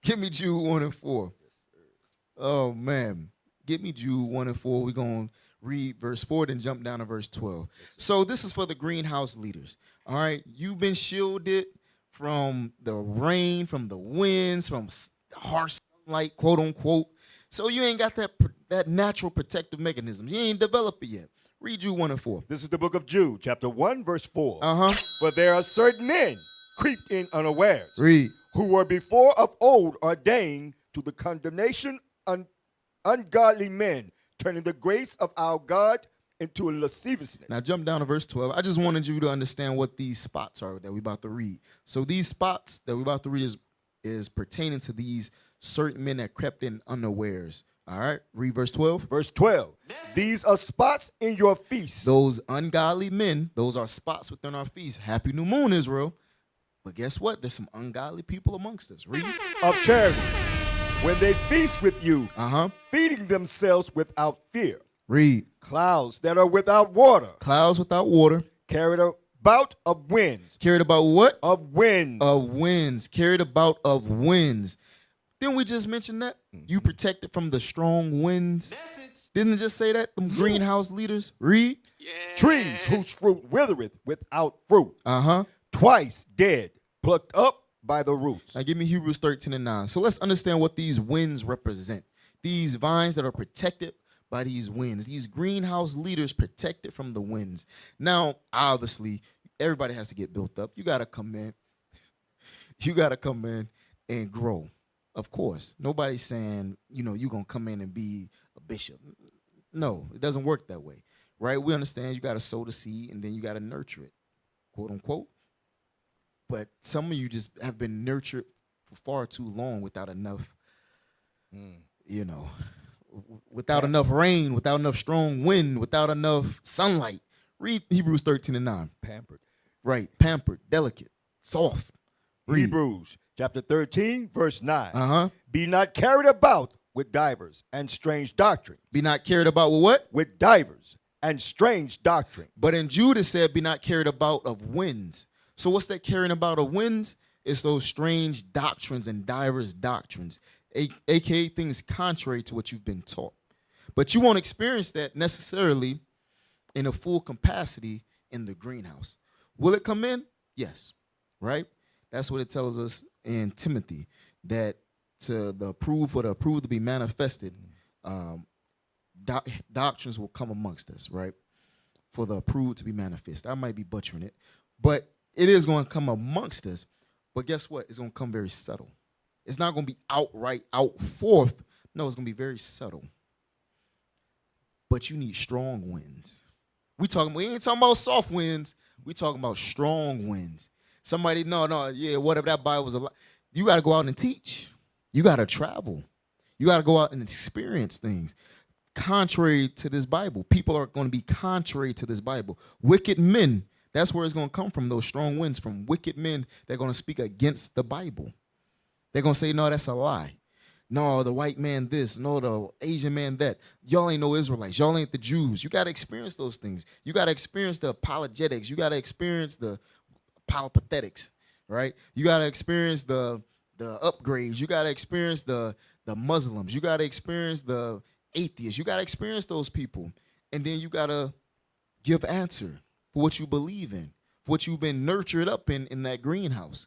[SPEAKER 10] Give me Jude 1 and 4. Oh, man. Give me Jude 1 and 4. We're going to read verse 4, then jump down to verse 12. So this is for the greenhouse leaders. All right? You've been shielded from the rain, from the winds, from harsh sunlight, quote unquote. So you ain't got that natural protective mechanism. You ain't developed it yet. Read Jude 1 and 4. This is the book of Jude, chapter 1, verse 4. For there are certain men creeped in unawares,
[SPEAKER 9] Read.
[SPEAKER 10] who were before of old ordained to the condemnation ungodly men, turning the grace of our God into a lasciviousness.
[SPEAKER 9] Now jump down to verse 12. I just wanted you to understand what these spots are that we're about to read. So these spots that we're about to read is pertaining to these certain men that crept in unawares. All right, read verse 12.
[SPEAKER 10] Verse 12. These are spots in your feast.
[SPEAKER 9] Those ungodly men, those are spots within our feast. Happy new moon, Israel. But guess what? There's some ungodly people amongst us. Read.
[SPEAKER 10] Of charity, when they feast with you,
[SPEAKER 9] Uh-huh.
[SPEAKER 10] feeding themselves without fear.
[SPEAKER 9] Read.
[SPEAKER 10] Clouds that are without water,
[SPEAKER 9] Clouds without water.
[SPEAKER 10] carried about of winds.
[SPEAKER 9] Carried about what?
[SPEAKER 10] Of winds.
[SPEAKER 9] Of winds. Carried about of winds. Didn't we just mention that? You protected from the strong winds. Didn't it just say that? Them greenhouse leaders. Read.
[SPEAKER 10] Trees whose fruit withereth without fruit.
[SPEAKER 9] Uh-huh.
[SPEAKER 10] Twice dead, plucked up by the roots.
[SPEAKER 9] Now give me Hebrews 13:9. So let's understand what these winds represent. These vines that are protected by these winds. These greenhouse leaders protected from the winds. Now, obviously, everybody has to get built up. You got to come in. You got to come in and grow. Of course. Nobody's saying, you're going to come in and be a bishop. No, it doesn't work that way. Right? We understand you got to sow the seed and then you got to nurture it, quote unquote. But some of you just have been nurtured for far too long without enough, without enough rain, without enough strong wind, without enough sunlight. Read Hebrews 13:9.
[SPEAKER 10] Pampered.
[SPEAKER 9] Right, pampered, delicate, soft. Read.
[SPEAKER 10] Hebrews chapter 13, verse 9.
[SPEAKER 9] Uh-huh.
[SPEAKER 10] Be not carried about with divers and strange doctrine.
[SPEAKER 9] Be not carried about with what?
[SPEAKER 10] With divers and strange doctrine.
[SPEAKER 9] But in Jude it said, be not carried about of winds. So what's that carrying about of winds? It's those strange doctrines and diverse doctrines, aka things contrary to what you've been taught. But you won't experience that necessarily in a full capacity in the greenhouse. Will it come in? Yes, right? That's what it tells us in Timothy, that to the approved, for the approved to be manifested, doctrines will come amongst us, right? For the approved to be manifest. I might be butchering it, but it is going to come amongst us. But guess what? It's going to come very subtle. It's not going to be outright, out forth. No, it's going to be very subtle. But you need strong winds. We ain't talking about soft winds. We talking about strong winds. Somebody, whatever that Bible was a lot. You got to go out and teach. You got to travel. You got to go out and experience things. Contrary to this Bible. People are going to be contrary to this Bible. Wicked men. That's where it's going to come from, those strong winds, from wicked men. They're going to speak against the Bible. They're going to say, no, that's a lie. No, the white man this. No, the Asian man that. Y'all ain't no Israelites. Y'all ain't the Jews. You got to experience those things. You got to experience the apologetics. You got to experience the apologetics, right? You got to experience the upgrades. You got to experience the Muslims. You got to experience the atheists. You got to experience those people. And then you got to give answer for what you believe in, for what you've been nurtured up in that greenhouse.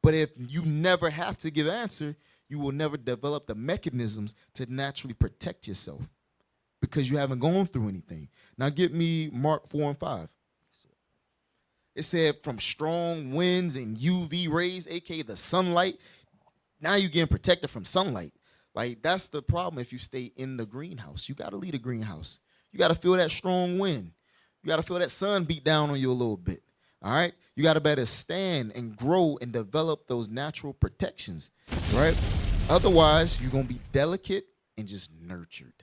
[SPEAKER 9] But if you never have to give answer, you will never develop the mechanisms to naturally protect yourself because you haven't gone through anything. Now get me Mark 4:5. It said from strong winds and UV rays, aka the sunlight. Now you're getting protected from sunlight. Like that's the problem if you stay in the greenhouse. You got to leave the greenhouse. You got to feel that strong wind. You got to feel that sun beat down on you a little bit. All right? You got to better stand and grow and develop those natural protections, right? Otherwise, you're going to be delicate and just nurtured.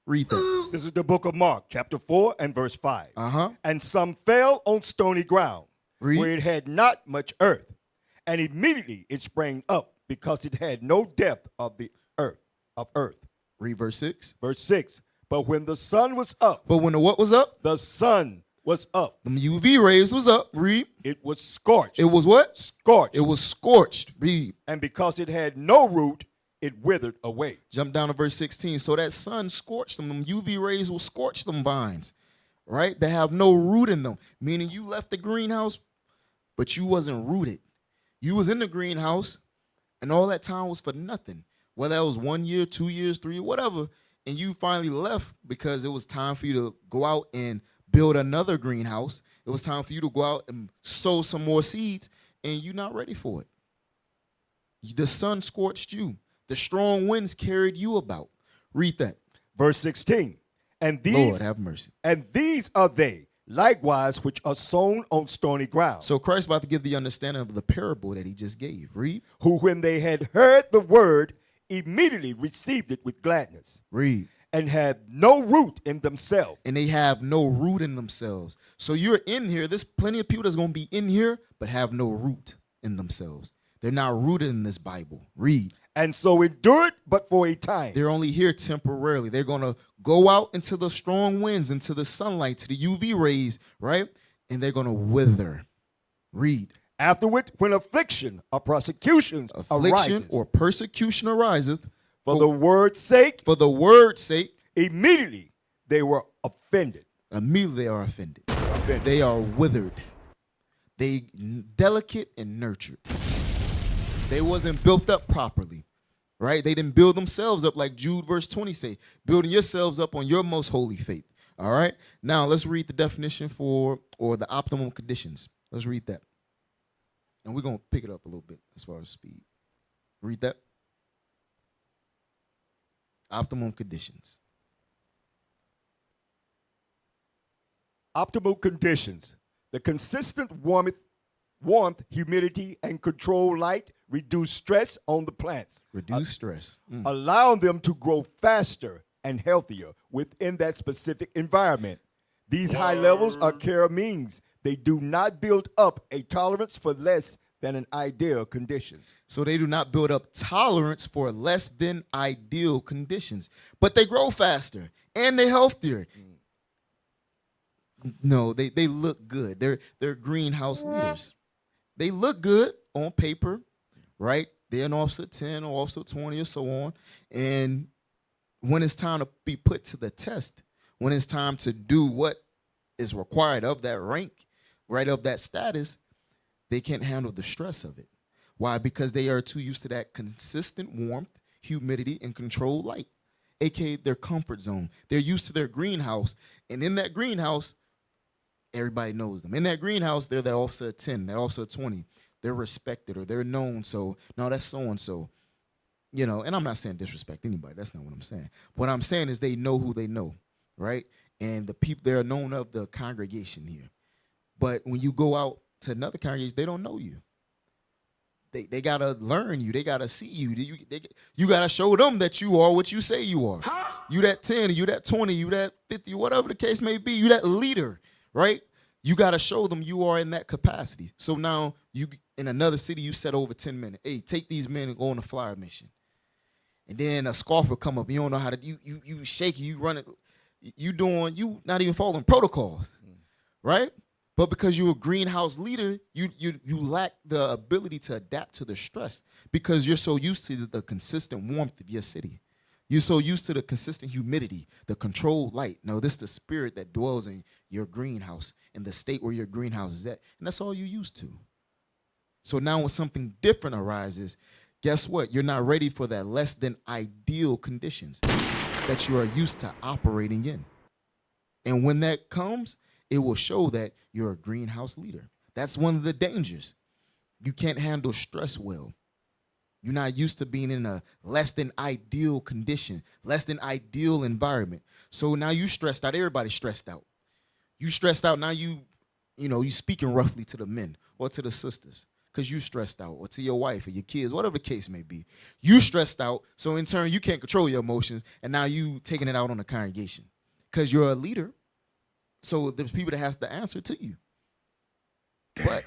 [SPEAKER 9] Read that.
[SPEAKER 10] This is the book of Mark, chapter 4 and verse 5.
[SPEAKER 9] Uh-huh.
[SPEAKER 10] And some fell on stony ground,
[SPEAKER 9] Read.
[SPEAKER 10] where it had not much earth. And immediately it sprang up, because it had no depth of the earth.
[SPEAKER 9] Read verse 6.
[SPEAKER 10] Verse 6. But when the sun was up.
[SPEAKER 9] But when the what was up?
[SPEAKER 10] The sun was up.
[SPEAKER 9] The UV rays was up. Read.
[SPEAKER 10] It was scorched.
[SPEAKER 9] It was what?
[SPEAKER 10] Scorched.
[SPEAKER 9] It was scorched. Read.
[SPEAKER 10] And because it had no root, it withered away.
[SPEAKER 9] Jump down to verse 16. So that sun scorched them. Them UV rays will scorch them vines, right? They have no root in them, meaning you left the greenhouse, but you wasn't rooted. You was in the greenhouse, and all that time was for nothing. Whether that was 1 year, 2 years, 3, whatever, and you finally left because it was time for you to go out and build another greenhouse. It was time for you to go out and sow some more seeds, and you're not ready for it. The sun scorched you. The strong winds carried you about. Read that.
[SPEAKER 10] Verse 16. And these,
[SPEAKER 9] Lord, have mercy.
[SPEAKER 10] And these are they, likewise, which are sown on stony ground.
[SPEAKER 9] So Christ about to give the understanding of the parable that he just gave. Read.
[SPEAKER 10] Who, when they had heard the word, immediately received it with gladness.
[SPEAKER 9] Read.
[SPEAKER 10] And had no root in themselves.
[SPEAKER 9] And they have no root in themselves. So you're in here. There's plenty of people that's going to be in here, but have no root in themselves. They're not rooted in this Bible. Read.
[SPEAKER 10] And so endure it, but for a time.
[SPEAKER 9] They're only here temporarily. They're going to go out into the strong winds, into the sunlight, to the UV rays, right? And they're going to wither. Read.
[SPEAKER 10] Afterward, when affliction or persecution arises,
[SPEAKER 9] or persecution ariseth,
[SPEAKER 10] for the word's sake, immediately they were offended.
[SPEAKER 9] Immediately they are offended. They are withered. They delicate and nurtured. They wasn't built up properly, right? They didn't build themselves up like Jude verse 20 say, building yourselves up on your most holy faith. All right. Now let's read the definition for, or the optimum conditions. Let's read that. And we're going to pick it up a little bit as far as speed. Read that. Optimum conditions.
[SPEAKER 10] Optimal conditions. The consistent warmth, humidity, and controlled light reduce stress on the plants.
[SPEAKER 9] Reduce stress.
[SPEAKER 10] Allowing them to grow faster and healthier within that specific environment. These high levels are care means. They do not build up a tolerance for less than an ideal conditions.
[SPEAKER 9] So they do not build up tolerance for less than ideal conditions, but they grow faster and they're healthier. No, they look good. They're greenhouse leaders. They look good on paper, right? They're an officer 10 or officer 20 or so on. And when it's time to be put to the test, when it's time to do what is required of that rank, right, of that status, they can't handle the stress of it. Why? Because they are too used to that consistent warmth, humidity, and controlled light, aka their comfort zone. They're used to their greenhouse, and in that greenhouse, everybody knows them. In that greenhouse, they're that officer 10, that officer 20. They're respected or they're known. So, no, that's so-and-so. You know, and I'm not saying disrespect anybody. That's not what I'm saying. What I'm saying is they know who they know, right? And the people, they're known of the congregation here. But when you go out to another congregation, they don't know you. They got to learn you. They got to see you. You got to show them that you are what you say you are. Huh? You that 10, you that 20, you that 50, whatever the case may be. You that leader, right? You got to show them you are in that capacity. So now you in another city, you set over 10 men. Hey, take these men and go on a flyer mission. And then a scoffer come up. You don't know how to, you shake, you run it. You not even following protocols, right? But because you're a greenhouse leader, you lack the ability to adapt to the stress because you're so used to the consistent warmth of your city. You're so used to the consistent humidity, the controlled light. No, this is the spirit that dwells in your greenhouse, in the state where your greenhouse is at. And that's all you're used to. So now when something different arises, guess what? You're not ready for that less than ideal conditions that you are used to operating in. And when that comes, it will show that you're a greenhouse leader. That's one of the dangers. You can't handle stress well. You're not used to being in a less than ideal condition, less than ideal environment. So now you stressed out. Everybody's stressed out. You stressed out. Now you speaking roughly to the men or to the sisters because you stressed out, or to your wife or your kids, whatever the case may be. You stressed out. So in turn, you can't control your emotions. And now you taking it out on the congregation because you're a leader. So there's people that has to answer to you. But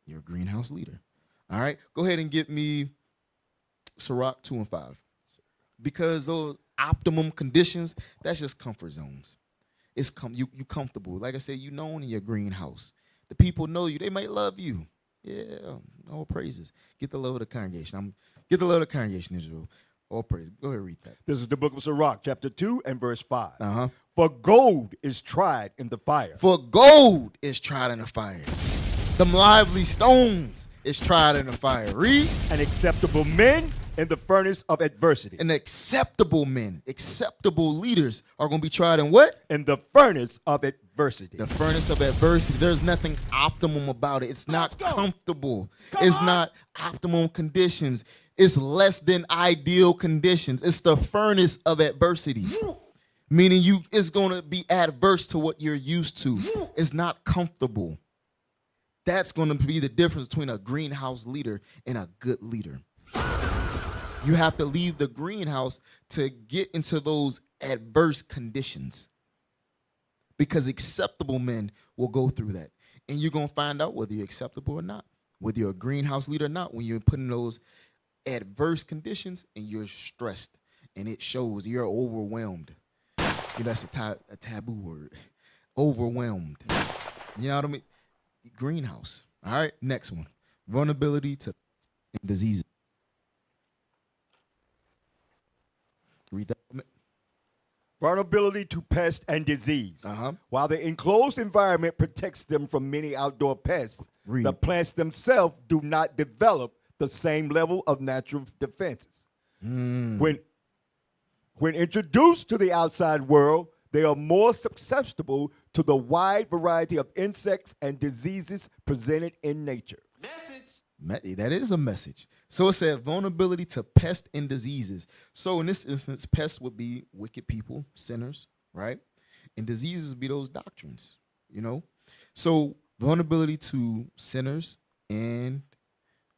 [SPEAKER 9] you're a greenhouse leader. All right. Go ahead and get me Sirach 2 and 5. Because those optimum conditions, that's just comfort zones. It's you comfortable. Like I said, you known in your greenhouse. The people know you. They might love you. Yeah. All praises. Get the love of the congregation. Get the love of the congregation, Israel. All praise. Go ahead and read that.
[SPEAKER 10] This is the book of Sirach, chapter 2 and verse 5. For gold is tried in the fire.
[SPEAKER 9] For gold is tried in the fire. Them lively stones is tried in the fire. Read.
[SPEAKER 10] And acceptable men in the furnace of adversity.
[SPEAKER 9] And acceptable men, acceptable leaders are going to be tried in what?
[SPEAKER 10] In the furnace of adversity.
[SPEAKER 9] The furnace of adversity. There's nothing optimum about it. It's not comfortable. It's not optimum conditions. It's less than ideal conditions. It's the furnace of adversity. Meaning it's going to be adverse to what you're used to. It's not comfortable. That's going to be the difference between a greenhouse leader and a good leader. You have to leave the greenhouse to get into those adverse conditions. Because acceptable men will go through that. And you're going to find out whether you're acceptable or not, whether you're a greenhouse leader or not, when you're put in those adverse conditions and you're stressed and it shows you're overwhelmed. You know, that's a taboo word. Overwhelmed. You know what I mean? Greenhouse. All right, next one. Vulnerability to diseases. Read that.
[SPEAKER 10] Vulnerability to pest and disease.
[SPEAKER 9] Uh-huh.
[SPEAKER 10] While the enclosed environment protects them from many outdoor pests,
[SPEAKER 9] Read.
[SPEAKER 10] the plants themselves do not develop the same level of natural defenses. When introduced to the outside world, they are more susceptible to the wide variety of insects and diseases presented in nature.
[SPEAKER 9] That is a message. So it said vulnerability to pests and diseases. So in this instance, pests would be wicked people, sinners, right? And diseases would be those doctrines, you know? So vulnerability to sinners and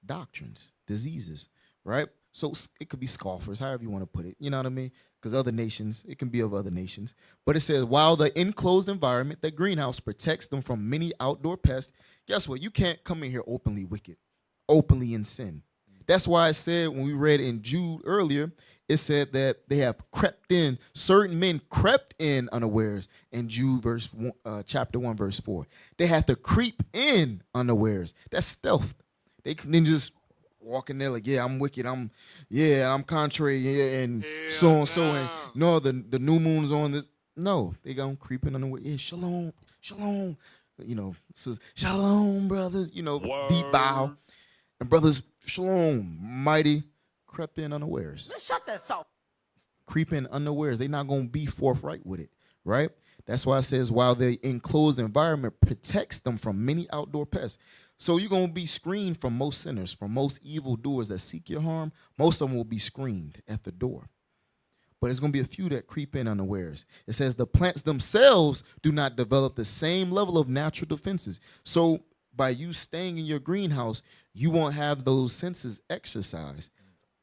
[SPEAKER 9] doctrines, diseases, right? So it could be scoffers, however you want to put it. You know what I mean? Because other nations, it can be of other nations. But it says, while the enclosed environment, the greenhouse, protects them from many outdoor pests, guess what? You can't come in here openly wicked, openly in sin. That's why I said when we read in Jude earlier, it said that they have crept in, certain men crept in unawares in Jude chapter 1, verse 4. They have to creep in unawares. That's stealth. They can then just walk in there like, yeah, I'm wicked, I'm contrary, yeah, and so on, so and no, the new moon's on this. No, they gonna creep in unawares. Yeah, shalom, shalom. You know, so shalom, brothers, you know, deep bow. And brothers, shalom, mighty, crept in unawares.
[SPEAKER 3] Shut that soul.
[SPEAKER 9] Creep in unawares. They're not going to be forthright with it, right? That's why it says, while the enclosed environment protects them from many outdoor pests. So you're going to be screened from most sinners, from most evildoers that seek your harm. Most of them will be screened at the door. But there's going to be a few that creep in unawares. It says the plants themselves do not develop the same level of natural defenses. So by you staying in your greenhouse, you won't have those senses exercised.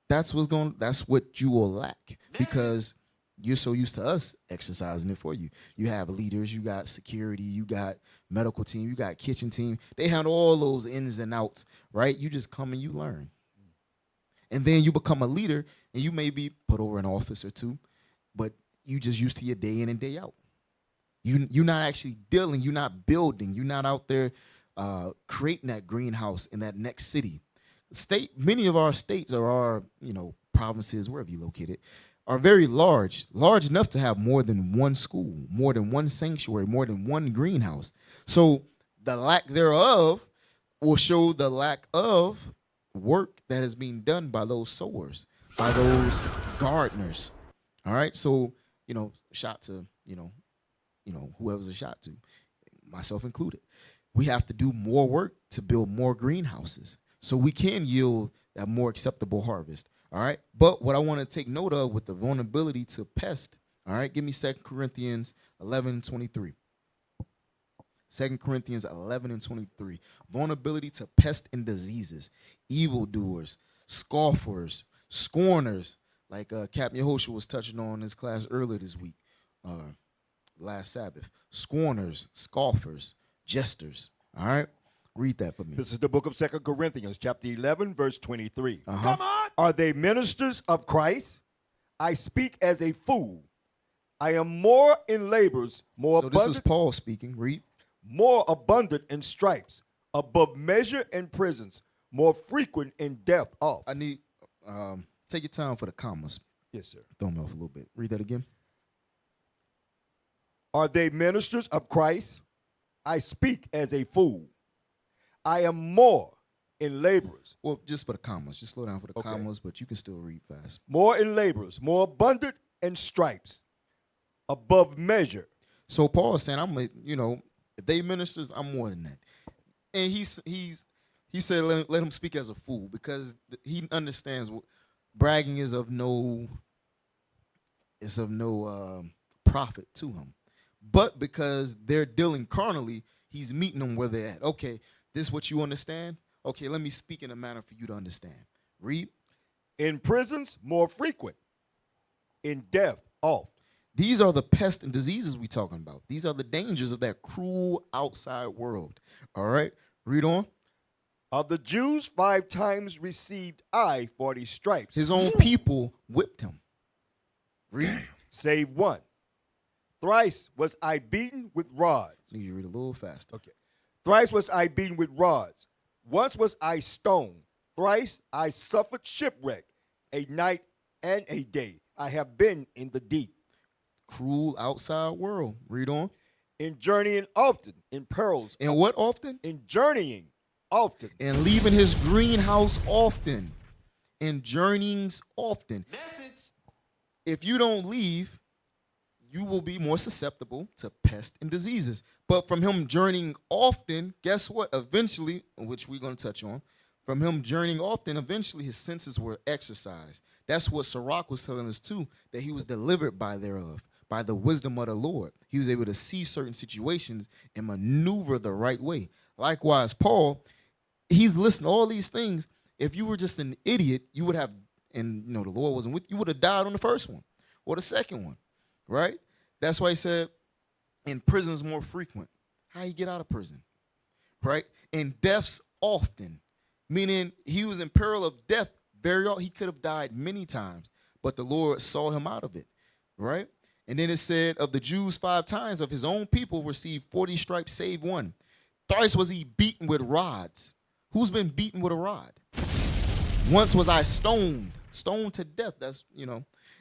[SPEAKER 9] That's what you will lack, because you're so used to us exercising it for you. You have leaders, you got security, you got medical team, you got kitchen team. They handle all those ins and outs, right? You just come and you learn. And then you become a leader, and you may be put over an office or two, but you just used to your day in and day out. You're not actually dealing, you're not building, you're not out there creating that greenhouse in that next city. Many of our states or our, provinces, wherever you locate it, are very large enough to have more than one school, more than one sanctuary, more than one greenhouse. So the lack thereof will show the lack of work that is being done by those sowers, by those gardeners. All right. So, shot to, whoever's a shot to, myself included. We have to do more work to build more greenhouses so we can yield a more acceptable harvest. All right. But what I want to take note of with the vulnerability to pest, all right, give me 2 Corinthians 11:23. 2 Corinthians 11:23. Vulnerability to pest and diseases, evildoers, scoffers, scorners, like Captain Yehoshua was touching on in his class earlier this week, last Sabbath. Scorners, scoffers, jesters. All right? Read that for me.
[SPEAKER 10] This is the book of 2 Corinthians, chapter 11, verse 23.
[SPEAKER 9] Uh-huh.
[SPEAKER 5] Come on.
[SPEAKER 10] Are they ministers of Christ? I speak as a fool. I am more in labors, more
[SPEAKER 9] So
[SPEAKER 10] abundant.
[SPEAKER 9] this is Paul speaking. Read.
[SPEAKER 10] More abundant in stripes, above measure in prisons, more frequent in death off.
[SPEAKER 9] I need, take your time for the commas.
[SPEAKER 10] Yes, sir.
[SPEAKER 9] Throw me off a little bit. Read that again.
[SPEAKER 10] Are they ministers of Christ? I speak as a fool. I am more in laborers.
[SPEAKER 9] Well, just for the commas. Just slow down for the
[SPEAKER 10] Okay.
[SPEAKER 9] commas, but you can still read fast.
[SPEAKER 10] More in laborers, more abundant in stripes, above measure.
[SPEAKER 9] So Paul is saying, if they ministers, I'm more than that. And he said, let him speak as a fool, because he understands bragging is of no profit to him. But because they're dealing carnally, he's meeting them where they're at. Okay, this is what you understand? Okay, let me speak in a manner for you to understand. Read.
[SPEAKER 10] In prisons, more frequent. In death, oft.
[SPEAKER 9] These are the pests and diseases we talking about. These are the dangers of that cruel outside world. All right, read on.
[SPEAKER 10] Of the Jews, 5 times received I 40 stripes.
[SPEAKER 9] His own people whipped him. Read.
[SPEAKER 10] Save one. Thrice was I beaten with rods.
[SPEAKER 9] Need you to read a little faster.
[SPEAKER 10] Okay. Thrice was I beaten with rods. Once was I stoned. Thrice I suffered shipwreck. A night and a day I have been in the deep.
[SPEAKER 9] Cruel outside world. Read on.
[SPEAKER 10] In journeying often, in perils.
[SPEAKER 9] And what often?
[SPEAKER 10] In journeying often.
[SPEAKER 9] And leaving his greenhouse often. And journeyings often.
[SPEAKER 1] Message.
[SPEAKER 9] If you don't leave, you will be more susceptible to pests and diseases. But from him journeying often, guess what? Eventually, which we're going to touch on, from him journeying often, eventually his senses were exercised. That's what Sirach was telling us too, that he was delivered by thereof, by the wisdom of the Lord. He was able to see certain situations and maneuver the right way. Likewise, Paul, he's listening to all these things. If you were just an idiot, you would have, and the Lord wasn't with you, would have died on the first one or the second one, right? That's why he said, in prisons more frequent. How you get out of prison, right? And deaths often, meaning he was in peril of death very often. He could have died many times, but the Lord saw him out of it, right? And then it said, of the Jews 5 times, of his own people received 40 stripes, save one. Thrice was he beaten with rods. Who's been beaten with a rod? Once was I stoned to death. That's,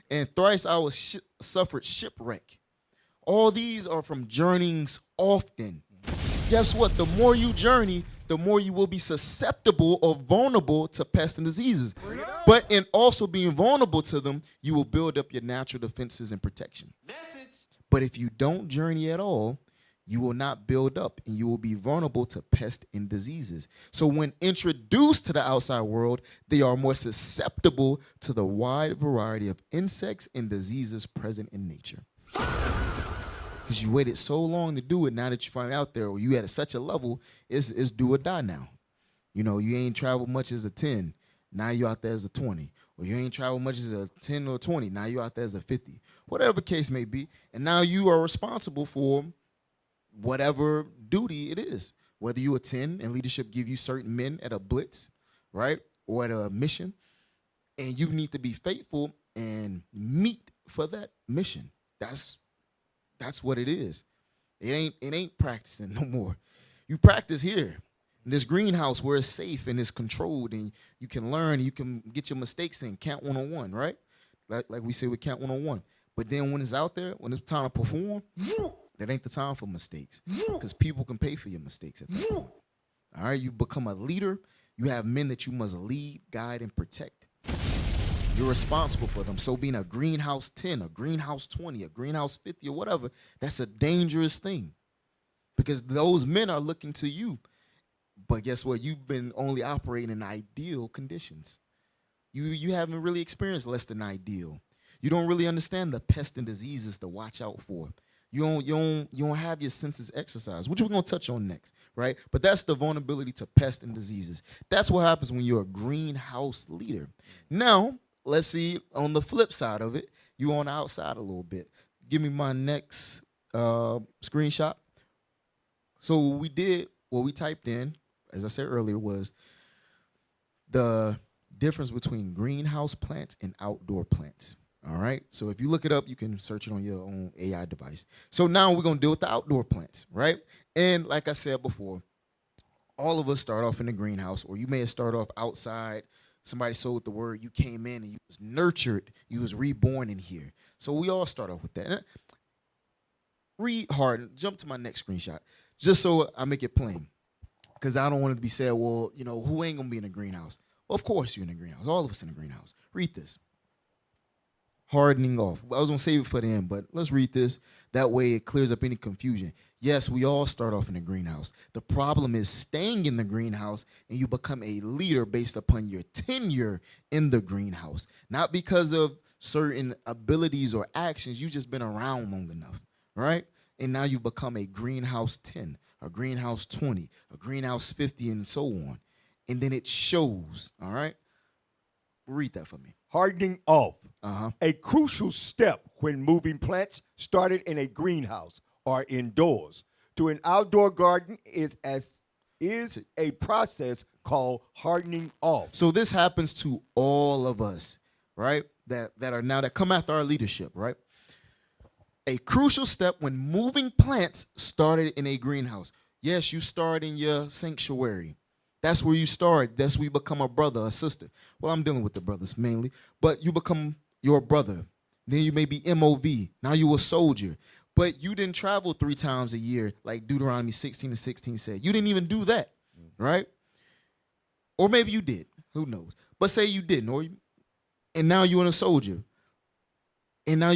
[SPEAKER 9] and thrice I was suffered shipwreck. All these are from journeyings often. Guess what? The more you journey, the more you will be susceptible or vulnerable to pests and diseases. But in also being vulnerable to them, you will build up your natural defenses and protection.
[SPEAKER 1] Message.
[SPEAKER 9] But if you don't journey at all, you will not build up and you will be vulnerable to pests and diseases. So when introduced to the outside world, they are more susceptible to the wide variety of insects and diseases present in nature. Because you waited so long to do it, now that you find out there, or you at such a level, it's do or die now. You ain't traveled much as a 10, now you out there as a 20. Or you ain't traveled much as a 10 or 20, now you out there as a 50. Whatever the case may be, and now you are responsible for whatever duty it is. Whether you attend and leadership give you certain men at a blitz, right, or at a mission, and you need to be faithful and meet for that mission. That's what it is. It ain't practicing no more. You practice here in this greenhouse where it's safe and it's controlled, and you can learn, you can get your mistakes in, count 101, right? Like we say with count 101. But then when it's out there, when it's time to perform, that ain't the time for mistakes, because people can pay for your mistakes at that point. All right, you become a leader. You have men that you must lead, guide, and protect. You're responsible for them. So being a greenhouse 10, a greenhouse 20, a greenhouse 50, or whatever, that's a dangerous thing, because those men are looking to you. But guess what? You've been only operating in ideal conditions. You haven't really experienced less than ideal. You don't really understand the pests and diseases to watch out for. You don't have your senses exercised, which we're going to touch on next, right? But that's the vulnerability to pests and diseases. That's what happens when you're a greenhouse leader. Now, let's see on the flip side of it, you on the outside a little bit. Give me my next screenshot. So what we typed in, as I said earlier, was the difference between greenhouse plants and outdoor plants. All right, so if you look it up, you can search it on your own AI device. So now we're going to deal with the outdoor plants, right? And like I said before, all of us start off in the greenhouse, or you may have started off outside. Somebody sowed the word, you came in and you was nurtured, you was reborn in here. So we all start off with that. Read hard, jump to my next screenshot, just so I make it plain, because I don't want it to be said, well, who ain't going to be in the greenhouse? Well, of course you're in the greenhouse, all of us in the greenhouse. Read this. Hardening off. I was going to save it for the end, but let's read this. That way it clears up any confusion. Yes, we all start off in the greenhouse. The problem is staying in the greenhouse, and you become a leader based upon your tenure in the greenhouse. Not because of certain abilities or actions. You've just been around long enough, right? And now you become a greenhouse 10, a greenhouse 20, a greenhouse 50, and so on. And then it shows, all right? Read that for me.
[SPEAKER 10] Hardening off.
[SPEAKER 9] Uh-huh.
[SPEAKER 10] A crucial step when moving plants started in a greenhouse or indoors to an outdoor garden is a process called hardening off.
[SPEAKER 9] So this happens to all of us, right? That come after our leadership, right? A crucial step when moving plants started in a greenhouse. Yes, you start in your sanctuary. That's where you start. That's where you become a brother, a sister. Well, I'm dealing with the brothers mainly, but you become your brother. Then you may be MOV. Now you a soldier. But you didn't travel 3 times a year like Deuteronomy 16:16 said. You didn't even do that, right? Or maybe you did. Who knows? But say you didn't, and now you're a soldier. And now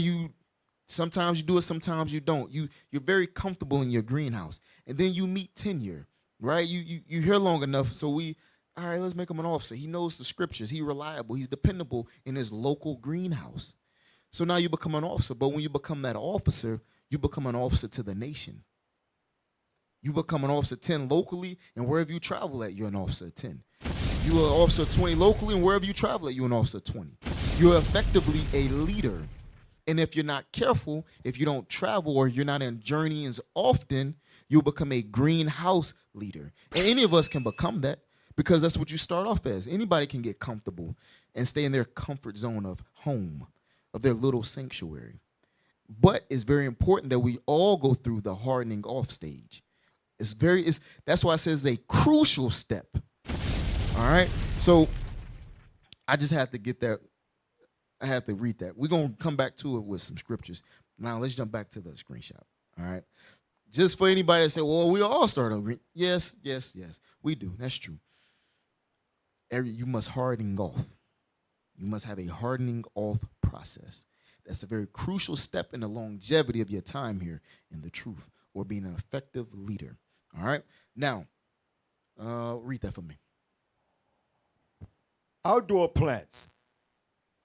[SPEAKER 9] sometimes you do it, sometimes you don't. You're very comfortable in your greenhouse. And then you meet tenure, right? You hear long enough, so all right, let's make him an officer. He knows the scriptures. He's reliable. He's dependable in his local greenhouse. So now you become an officer. But when you become that officer, you become an officer to the nation. You become an officer 10 locally, and wherever you travel at, you're an officer 10. You're an officer 20 locally, and wherever you travel at, you're an officer 20. You're effectively a leader. And if you're not careful, if you don't travel or you're not in journeyings often, you'll become a greenhouse leader. And any of us can become that because that's what you start off as. Anybody can get comfortable and stay in their comfort zone of home, of their little sanctuary. But it's very important that we all go through the hardening off stage. That's why I say it's a crucial step. All right? So I just have to get that. I have to read that. We're going to come back to it with some scriptures. Now, let's jump back to the screenshot. All right? Just for anybody that say, well, we all start on green. Yes, we do. That's true. You must harden off. You must have a hardening off process. That's a very crucial step in the longevity of your time here in the truth or being an effective leader. All right? Now, read that for me.
[SPEAKER 10] Outdoor plants.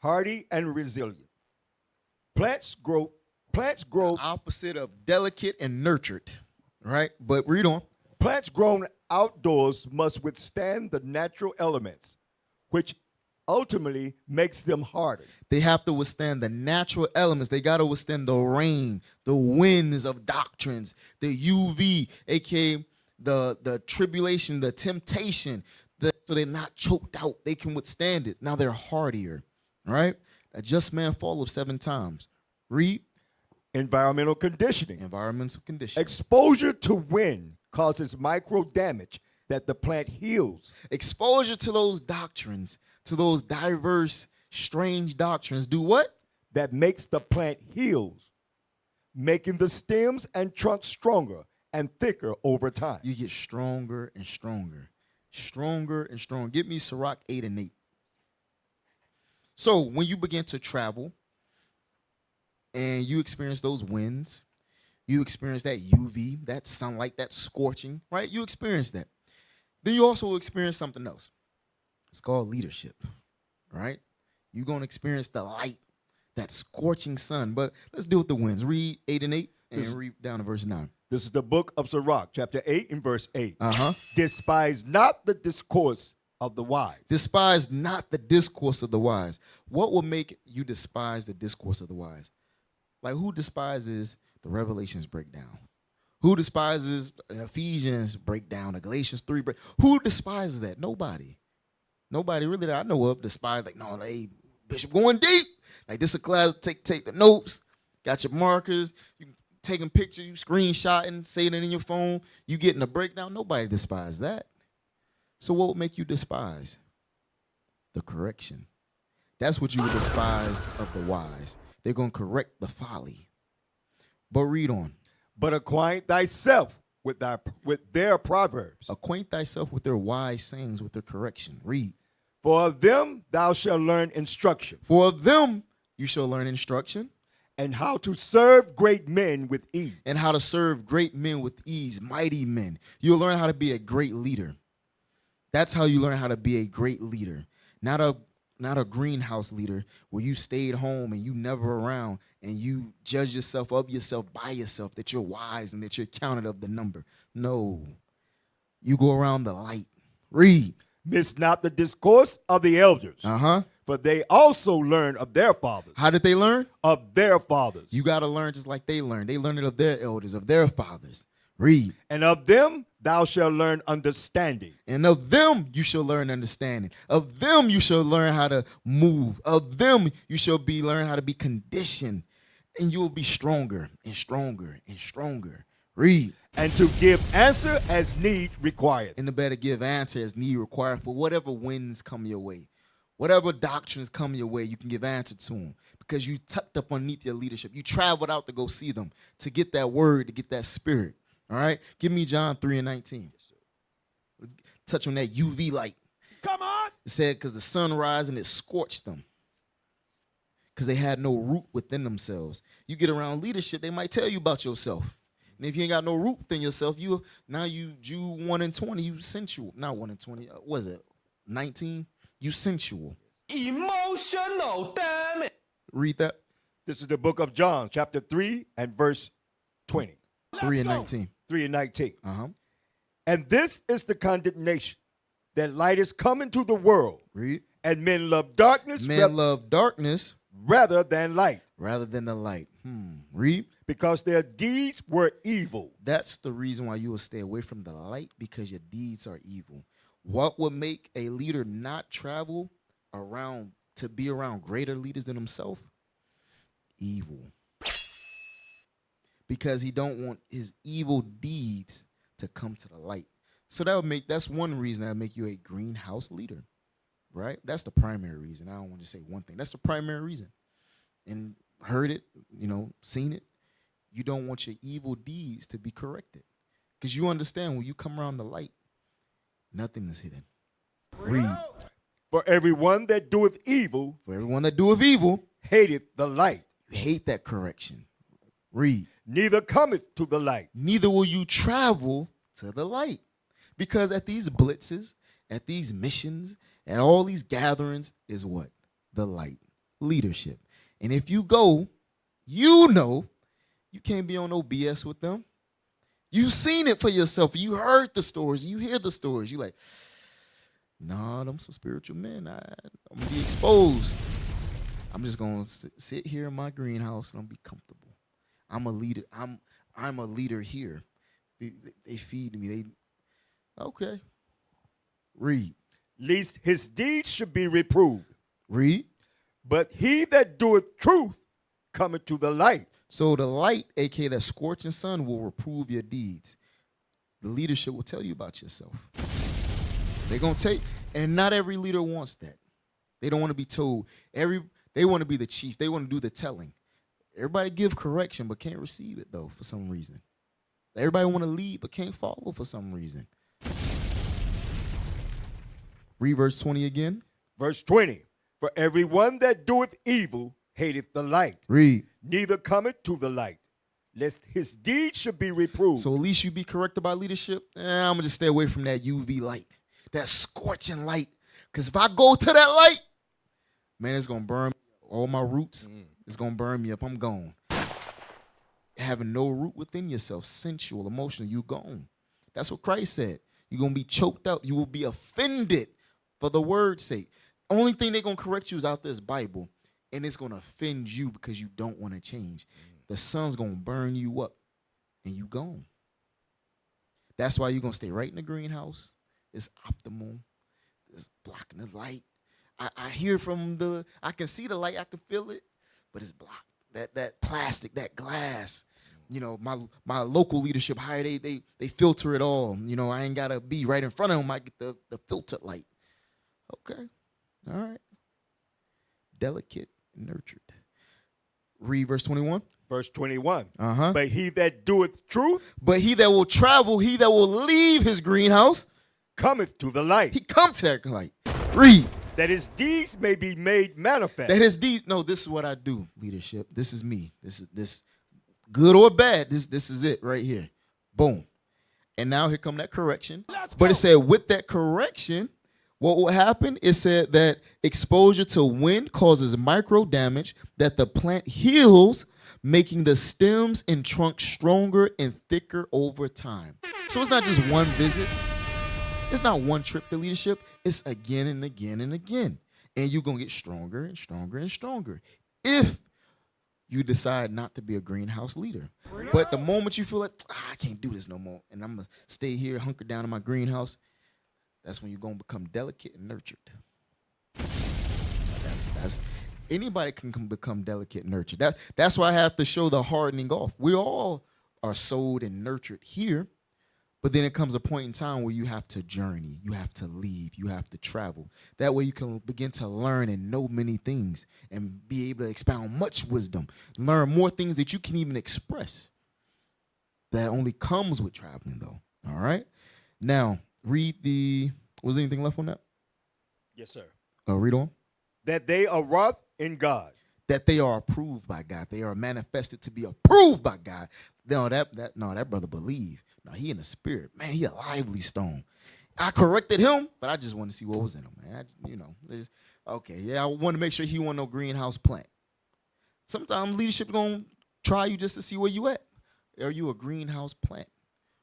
[SPEAKER 10] Hardy and resilient. Plants grow.
[SPEAKER 9] Opposite of delicate and nurtured, right? But read on.
[SPEAKER 10] Plants grown outdoors must withstand the natural elements, which ultimately makes them harder.
[SPEAKER 9] They have to withstand the natural elements. They got to withstand the rain, the winds of doctrines, the UV, aka the tribulation, the temptation. So they're not choked out. They can withstand it. Now they're hardier. Right? A just man fall of 7 times. Read.
[SPEAKER 10] Environmental conditioning.
[SPEAKER 9] Environmental conditioning.
[SPEAKER 10] Exposure to wind causes micro damage that the plant heals.
[SPEAKER 9] Exposure to those doctrines, to those diverse, strange doctrines, do what?
[SPEAKER 10] That makes the plant heals, making the stems and trunks stronger and thicker over time.
[SPEAKER 9] You get stronger and stronger. Stronger and stronger. Give me Sirach 8 and 8. So when you begin to travel and you experience those winds, you experience that UV, that sunlight, that scorching, right? You experience that. Then you also experience something else. It's called leadership, right? You're going to experience the light, that scorching sun. But let's deal with the winds. Read 8 and 8 and read down to verse 9.
[SPEAKER 10] This is the book of Sirach, chapter 8 and verse 8.
[SPEAKER 9] Uh-huh.
[SPEAKER 10] Despise not the discourse of the wise.
[SPEAKER 9] Despise not the discourse of the wise. What will make you despise the discourse of the wise? Like, who despises the Revelations breakdown? Who despises Ephesians breakdown, the Galatians 3 break? Who despises that? Nobody. Nobody really that I know of despise, like, no, hey, Bishop going deep. Like, this is a class, take the notes, got your markers, you taking pictures, you screenshotting, saying it in your phone, you getting a breakdown. Nobody despises that. So what would make you despise? The correction. That's what you would despise of the wise. They're going to correct the folly. But read on.
[SPEAKER 10] But acquaint thyself with their proverbs.
[SPEAKER 9] Acquaint thyself with their wise sayings, with their correction. Read.
[SPEAKER 10] For of them thou shalt learn instruction.
[SPEAKER 9] For of them you shall learn instruction.
[SPEAKER 10] And how to serve great men with ease.
[SPEAKER 9] And how to serve great men with ease, mighty men. You'll learn how to be a great leader. That's how you learn how to be a great leader. Not a greenhouse leader where you stayed home and you never around and you judge yourself of yourself by yourself that you're wise and that you're counted of the number. No. You go around the light. Read.
[SPEAKER 10] Miss not the discourse of the elders.
[SPEAKER 9] Uh-huh.
[SPEAKER 10] For they also learn of their fathers.
[SPEAKER 9] How did they learn?
[SPEAKER 10] Of their fathers.
[SPEAKER 9] You got to learn just like they learned. They learned it of their elders, of their fathers. Read.
[SPEAKER 10] And of them thou shalt learn understanding.
[SPEAKER 9] And of them you shall learn understanding. Of them you shall learn how to move. Of them you shall learn how to be conditioned. And you will be stronger and stronger and stronger. Read.
[SPEAKER 10] And to give answer as need required.
[SPEAKER 9] And the better give answer as need required for whatever winds come your way. Whatever doctrines come your way, you can give answer to them. Because you tucked up underneath your leadership. You traveled out to go see them. To get that word, to get that spirit. All right? Give me John 3:19. Touch on that UV light.
[SPEAKER 5] Come on.
[SPEAKER 9] It said because the sun rise and it scorched them. Because they had no root within themselves. You get around leadership, they might tell you about yourself. And if you ain't got no root within yourself, you Jude 1:20, you sensual. Not 1:20, what is it? 19? You sensual.
[SPEAKER 3] Emotional, damn it.
[SPEAKER 9] Read that.
[SPEAKER 10] This is the book of John, chapter 3 and verse 20.
[SPEAKER 9] 3:19.
[SPEAKER 10] 3:19.
[SPEAKER 9] Uh-huh.
[SPEAKER 10] And this is the condemnation, that light is come into the world.
[SPEAKER 9] Read.
[SPEAKER 10] And men love darkness.
[SPEAKER 9] Men love darkness
[SPEAKER 10] rather than light.
[SPEAKER 9] Rather than the light. Read.
[SPEAKER 10] Because their deeds were evil.
[SPEAKER 9] That's the reason why you will stay away from the light, because your deeds are evil. What would make a leader not travel around to be around greater leaders than himself? Evil. Because he don't want his evil deeds to come to the light. So that's one reason that would make you a greenhouse leader, right? That's the primary reason. I don't want to say one thing. That's the primary reason. And heard it, seen it. You don't want your evil deeds to be corrected. Because you understand when you come around the light, nothing is hidden. Read.
[SPEAKER 10] For everyone that doeth evil.
[SPEAKER 9] For everyone that doeth evil.
[SPEAKER 10] Hateth the light.
[SPEAKER 9] You hate that correction. Read.
[SPEAKER 10] Neither cometh to the light.
[SPEAKER 9] Neither will you travel to the light. Because at these blitzes, at these missions, at all these gatherings is what? The light. Leadership. And if you go, you can't be on no BS with them. You've seen it for yourself. You heard the stories. You hear the stories. You like, nah, them some spiritual men. I'm going to be exposed. I'm just going to sit here in my greenhouse and I'm be comfortable. I'm a leader. I'm a leader here. They feed me. Okay. Read.
[SPEAKER 10] Lest his deeds should be reproved.
[SPEAKER 9] Read.
[SPEAKER 10] But he that doeth truth cometh to the light.
[SPEAKER 9] So the light, aka that scorching sun, will reprove your deeds. The leadership will tell you about yourself. They're going to tell you. And not every leader wants that. They don't want to be told. They want to be the chief. They want to do the telling. Everybody give correction but can't receive it, though, for some reason. Everybody want to lead but can't follow for some reason. Read verse 20 again.
[SPEAKER 10] Verse 20. For everyone that doeth evil hateth the light.
[SPEAKER 9] Read.
[SPEAKER 10] Neither cometh to the light, lest his deeds should be reproved.
[SPEAKER 9] So at least you be corrected by leadership. I'm going to just stay away from that UV light, that scorching light. Because if I go to that light, man, it's going to burn all my roots. It's going to burn me up. I'm gone. Having no root within yourself, sensual, emotional, you gone. That's what Christ said. You're going to be choked out. You will be offended for the word's sake. Only thing they're going to correct you is out this Bible, and it's going to offend you because you don't want to change. The sun's going to burn you up, and you gone. That's why you're going to stay right in the greenhouse. It's optimal. It's blocking the light. I hear from I can see the light. I can feel it, but it's blocked. That plastic, that glass. My local leadership hire, they filter it all. I ain't got to be right in front of them. I get the filtered light. Okay. All right. Delicate, nurtured. Read verse 21.
[SPEAKER 10] Verse 21.
[SPEAKER 9] Uh-huh.
[SPEAKER 10] But he that doeth truth.
[SPEAKER 9] But he that will travel, he that will leave his greenhouse.
[SPEAKER 10] Cometh to the light.
[SPEAKER 9] He come to that light. Read.
[SPEAKER 10] That his deeds may be made manifest.
[SPEAKER 9] That his deeds. No, this is what I do, leadership. This is me. This good or bad. This is it right here. Boom. And now here come that correction. But it said with that correction, what will happen? It said that exposure to wind causes micro damage, that the plant heals, making the stems and trunk stronger and thicker over time. So it's not just one visit. It's not one trip to leadership. It's again and again and again. And you're going to get stronger and stronger and stronger if you decide not to be a greenhouse leader. But the moment you feel like, I can't do this no more, and I'm going to stay here, hunker down in my greenhouse, that's when you're going to become delicate and nurtured. That's anybody can become delicate and nurtured. That's why I have to show the hardening off. We all are sowed and nurtured here, but then it comes a point in time where you have to journey, you have to leave, you have to travel. That way you can begin to learn and know many things and be able to expound much wisdom, learn more things that you can even express. That only comes with traveling, though. All right? Now, was there anything left on that?
[SPEAKER 10] Yes, sir.
[SPEAKER 9] Read on.
[SPEAKER 10] That they are wrought in God.
[SPEAKER 9] That they are approved by God. They are manifested to be approved by God. No, that brother believe. No, he in the spirit. Man, he a lively stone. I corrected him, but I just want to see what was in him, man. Okay, yeah, I want to make sure he wasn't no greenhouse plant. Sometimes leadership going to try you just to see where you at. Are you a greenhouse plant?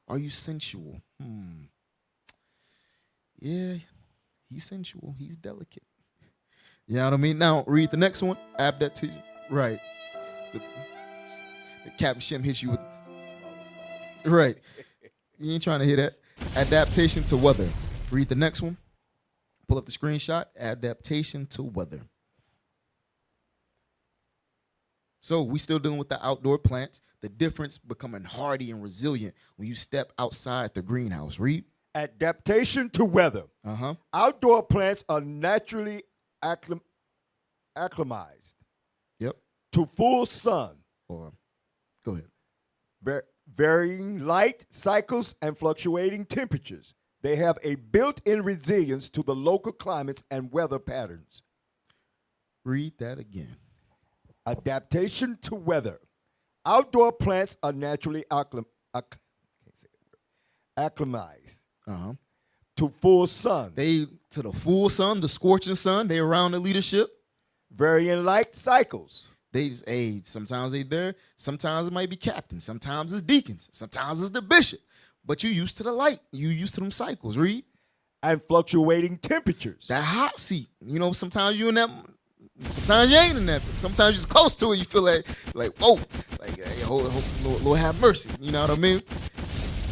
[SPEAKER 9] Are you sensual? Yeah, he's sensual. He's delicate. You know what I mean? Now, read the next one. Adaptation. Right. The Captain Shem hits you with. Right. You ain't trying to hear that. Adaptation to weather. Read the next one. Pull up the screenshot. Adaptation to weather. So we still dealing with the outdoor plants. The difference becoming hardy and resilient when you step outside the greenhouse. Read.
[SPEAKER 10] Adaptation to weather. Outdoor plants are naturally acclimatized.
[SPEAKER 9] Yep.
[SPEAKER 10] To full sun.
[SPEAKER 9] Or, go ahead.
[SPEAKER 10] Varying light cycles and fluctuating temperatures. They have a built-in resilience to the local climates and weather patterns.
[SPEAKER 9] Read that again.
[SPEAKER 10] Adaptation to weather. Outdoor plants are naturally acclimatized. To full sun.
[SPEAKER 9] To the full sun, the scorching sun. They around the leadership.
[SPEAKER 10] Varying light cycles.
[SPEAKER 9] Sometimes they there. Sometimes it might be captains. Sometimes it's deacons. Sometimes it's the bishop. But you used to the light. You used to them cycles. Read.
[SPEAKER 10] And fluctuating temperatures.
[SPEAKER 9] That hot seat. Sometimes you in that. Sometimes you ain't in that. Sometimes you're just close to it. You feel like whoa, hey, Lord have mercy. You know what I mean?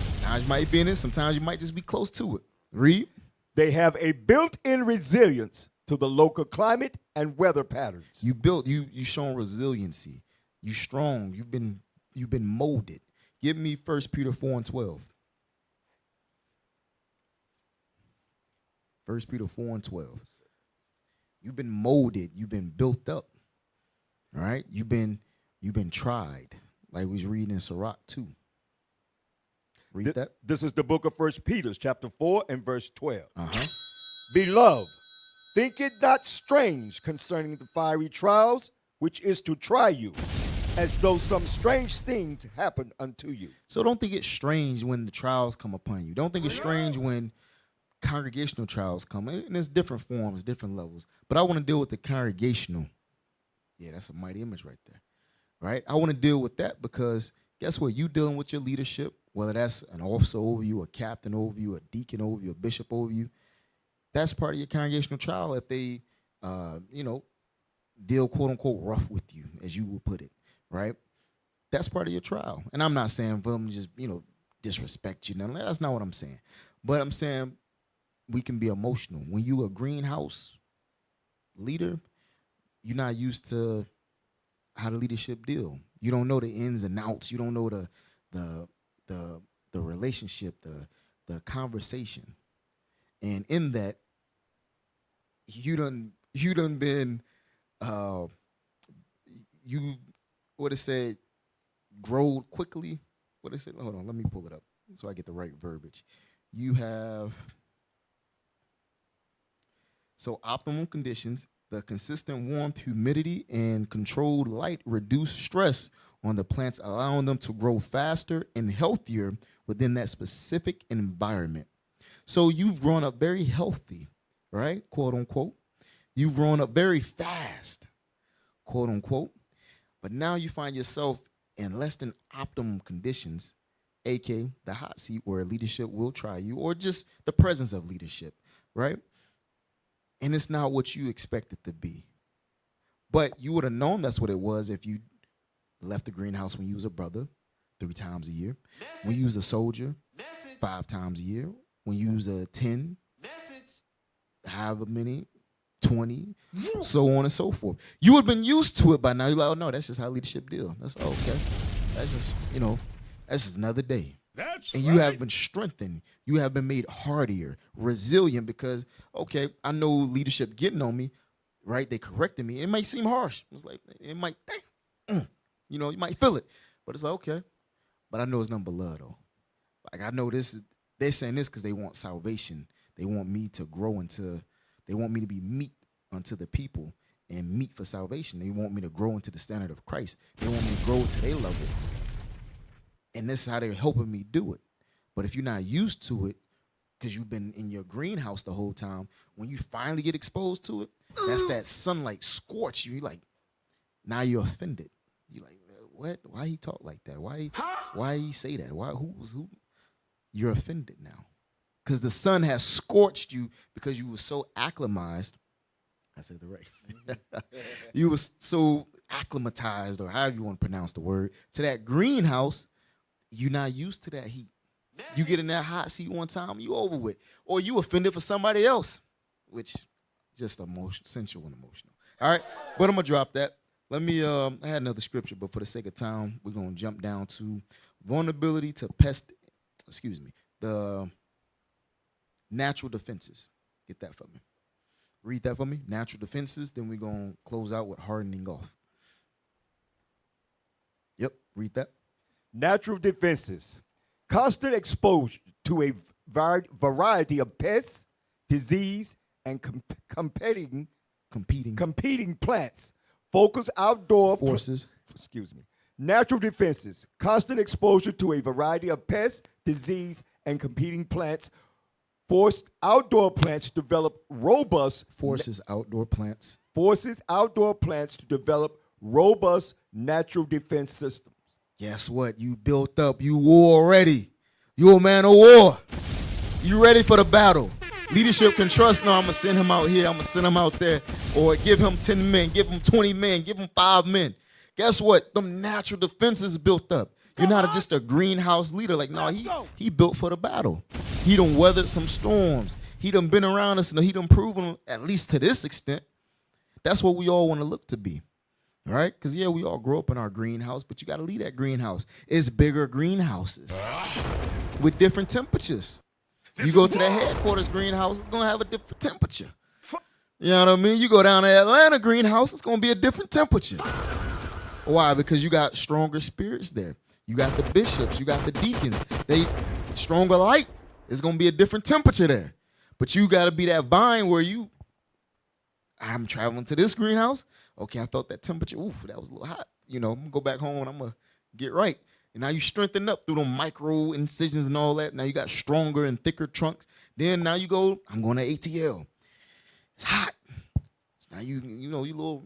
[SPEAKER 9] Sometimes you might be in it. Sometimes you might just be close to it. Read.
[SPEAKER 10] They have a built-in resilience to the local climate and weather patterns.
[SPEAKER 9] You shown resiliency. You strong. You've been molded. Give me 1 Peter 4:12. 1 Peter 4:12. You've been molded. You've been built up. All right? You've been tried. Like we was reading in Sirach 2. Read that.
[SPEAKER 10] This is the book of 1 Peter, chapter 4 and verse 12. Beloved, think it not strange concerning the fiery trials, which is to try you, as though some strange things happened unto you.
[SPEAKER 9] So don't think it's strange when the trials come upon you. Don't think it's strange when congregational trials come. And there's different forms, different levels. But I want to deal with the congregational. Yeah, that's a mighty image right there. Right? I want to deal with that because guess what? You dealing with your leadership, whether that's an officer over you, a captain over you, a deacon over you, a bishop over you. That's part of your congregational trial if they, deal quote unquote rough with you, as you would put it, right? That's part of your trial. And I'm not saying for them to just, disrespect you. Now, that's not what I'm saying. But I'm saying we can be emotional. When you a greenhouse leader, you're not used to how the leadership deal. You don't know the ins and outs. You don't know the relationship, the conversation. And in that, you done been grow quickly. What it said? Hold on, let me pull it up so I get the right verbiage. You have optimum conditions, the consistent warmth, humidity, and controlled light reduce stress on the plants, allowing them to grow faster and healthier within that specific environment. So you've grown up very healthy, right? Quote unquote. You've grown up very fast, quote unquote. But now you find yourself in less than optimum conditions, aka the hot seat where leadership will try you, or just the presence of leadership, right? and it's not what you expect it to be. But you would have known that's what it was if you left the greenhouse when you was a brother 3 times a year, when you was a soldier 5 times a year, when you was a 10, however many, 20, so on and so forth. You would have been used to it by now. You're like, oh no, that's just how leadership deal. That's okay. That's just, that's just another day. And you have been strengthened. You have been made hardier, resilient, because, okay, I know leadership getting on me, right? They corrected me. It might seem harsh. It's like, it might, you might feel it. But it's like, okay. But I know it's nothing but love, though. Like, I know they're saying this because they want salvation. They want me to grow they want me to be meat unto the people and meat for salvation. They want me to grow into the standard of Christ. They want me to grow to their level. And this is how they're helping me do it. But if you're not used to it, because you've been in your greenhouse the whole time, when you finally get exposed to it, that's that sunlight scorch you. You're like, now you're offended. You're like, what? Why he talk like that? Why he say that? Who? You're offended now. Because the sun has scorched you because you were so acclimatized. I said the right. You was so acclimatized, or however you want to pronounce the word, to that greenhouse. You're not used to that heat. You get in that hot seat one time, you over with. Or you offended for somebody else, which just sensual and emotional. All right, but I'm going to drop that. Let me, I had another scripture, but for the sake of time, we're going to jump down to vulnerability to the natural defenses. Get that for me. Read that for me. Natural defenses, then we're going to close out with hardening off. Yep, read that.
[SPEAKER 10] Natural defenses. Constant exposure to a variety of pests, disease, and competing plants. Focus outdoor
[SPEAKER 9] forces.
[SPEAKER 10] Natural defenses. Constant exposure to a variety of pests, disease, and competing plants. Forced outdoor plants to develop robust
[SPEAKER 9] Forces outdoor plants
[SPEAKER 10] to develop robust natural defense systems.
[SPEAKER 9] Guess what? You built up. You war ready. You a man of war. You ready for the battle. Leadership can trust. No, I'm going to send him out here. I'm going to send him out there. Or give him 10 men. Give him 20 men. Give him 5 men. Guess what? Them natural defenses built up. You're not just a greenhouse leader. Like, no, he built for the battle. He done weathered some storms. He done been around us. And he done proven, at least to this extent, that's what we all want to look to be. All right? Because, yeah, we all grow up in our greenhouse, but you got to leave that greenhouse. It's bigger greenhouses with different temperatures. You go to the headquarters greenhouse, it's going to have a different temperature. You know what I mean? You go down to Atlanta greenhouse, it's going to be a different temperature. Why? Because you got stronger spirits there. You got the bishops. You got the deacons. They stronger light. It's going to be a different temperature there. But you got to be that vine where I'm traveling to this greenhouse. Okay, I felt that temperature. Oof, that was a little hot. I'm going to go back home and I'm going to get right. And now you strengthen up through them micro incisions and all that. Now you got stronger and thicker trunks. Then now you go, I'm going to ATL. It's hot. So now you little,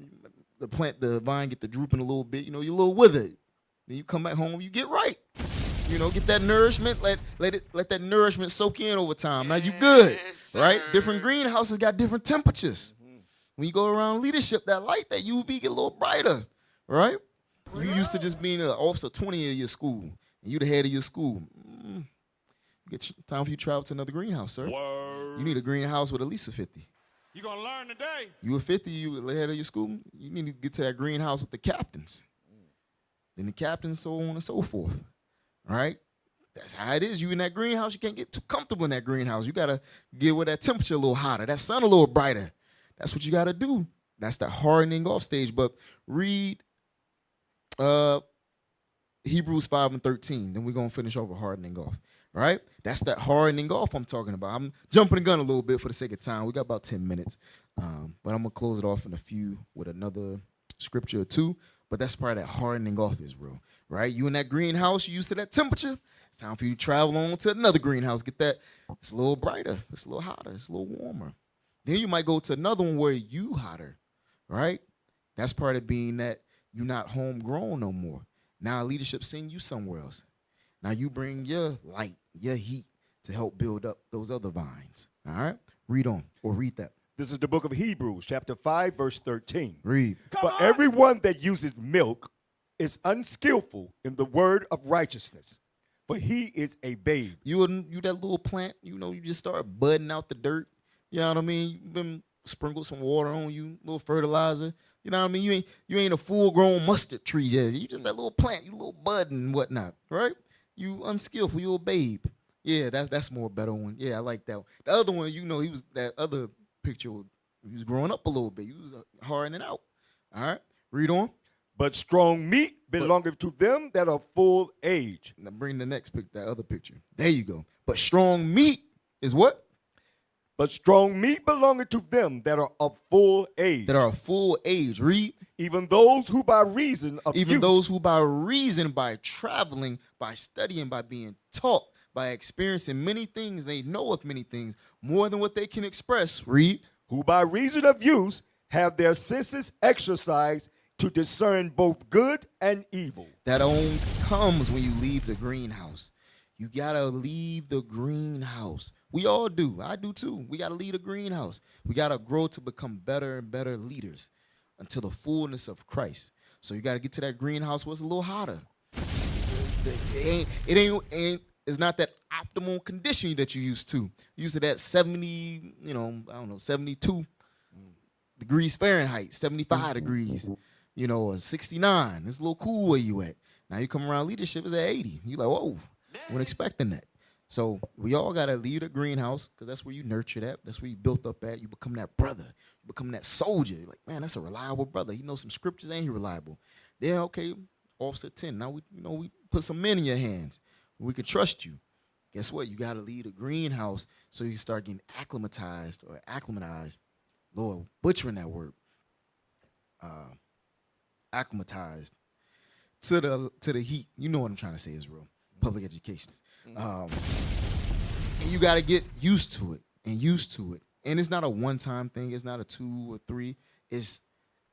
[SPEAKER 9] the vine get the drooping a little bit. You're a little withered. Then you come back home, you get right. Get that nourishment. Let that nourishment soak in over time. Now you good, right? Different greenhouses got different temperatures. When you go around leadership, that light, that UV get a little brighter, right? You used to just being an officer 20 of your school, and you the head of your school. Time for you to travel to another greenhouse, sir.
[SPEAKER 5] Word.
[SPEAKER 9] You need a greenhouse with at least a 50.
[SPEAKER 5] You gonna learn today.
[SPEAKER 9] You a 50, you the head of your school. You need to get to that greenhouse with the captains. Then the captains, so on and so forth. All right? That's how it is. You in that greenhouse, you can't get too comfortable in that greenhouse. You got to get with that temperature a little hotter, that sun a little brighter. That's what you got to do. That's the hardening off stage. But read Hebrews 5:13. Then we're going to finish over hardening off. All right? That's that hardening off I'm talking about. I'm jumping the gun a little bit for the sake of time. We got about 10 minutes. But I'm going to close it off in a few with another scripture or two. But that's part of that hardening off, Israel, right? You in that greenhouse, you used to that temperature. It's time for you to travel on to another greenhouse. Get that. It's a little brighter. It's a little hotter. It's a little warmer. Then you might go to another one where you hotter, right? That's part of being that you're not homegrown no more. Now leadership send you somewhere else. Now you bring your light, your heat to help build up those other vines. All right? Read on or read that.
[SPEAKER 10] This is the book of Hebrews, chapter 5, verse 13.
[SPEAKER 9] Read.
[SPEAKER 10] For everyone that uses milk is unskillful in the word of righteousness, for he is a babe.
[SPEAKER 9] You that little plant, you just start budding out the dirt. You know what I mean? You've been sprinkle some water on you, little fertilizer. You know what I mean? You ain't a full-grown mustard tree yet. You just that little plant, you little bud and whatnot, right? You unskillful, you a babe. Yeah, that's more better one. Yeah, I like that one. The other one, he was that other picture. He was growing up a little bit. He was hardening out. All right, read on.
[SPEAKER 10] But strong meat belongeth to them that are full age.
[SPEAKER 9] Now bring the next that other picture. There you go. But strong meat is what?
[SPEAKER 10] But strong meat belongeth to them that are of full age.
[SPEAKER 9] That are of full age. Read.
[SPEAKER 10] Even those who by reason of
[SPEAKER 9] by traveling, by studying, by being taught, by experiencing many things, they know of many things, more than what they can express. Read.
[SPEAKER 10] Who by reason of use have their senses exercised to discern both good and evil.
[SPEAKER 9] That only comes when you leave the greenhouse. You gotta leave the greenhouse. We all do. I do too. We gotta leave the greenhouse. We gotta grow to become better and better leaders until the fullness of Christ. So you gotta get to that greenhouse where it's a little hotter. It's not that optimal condition that you used to. You used to that 70, 72 degrees Fahrenheit, 75 degrees, or 69. It's a little cool where you at. Now you come around leadership, it's at 80. You like, whoa, I wasn't expecting that. So we all got to leave the greenhouse because that's where you nurture that. That's where you built up at. You become that brother. You become that soldier. You're like, man, that's a reliable brother. He knows some scriptures and he reliable. Then, okay, Officer 10. Now, we put some men in your hands. We can trust you. Guess what? You got to leave the greenhouse so you start getting acclimatized. Lord, butchering that word. Acclimatized to the heat. You know what I'm trying to say, Israel. Public education. And you got to get used to it. And it's not a one-time thing. It's not a 2 or 3. It's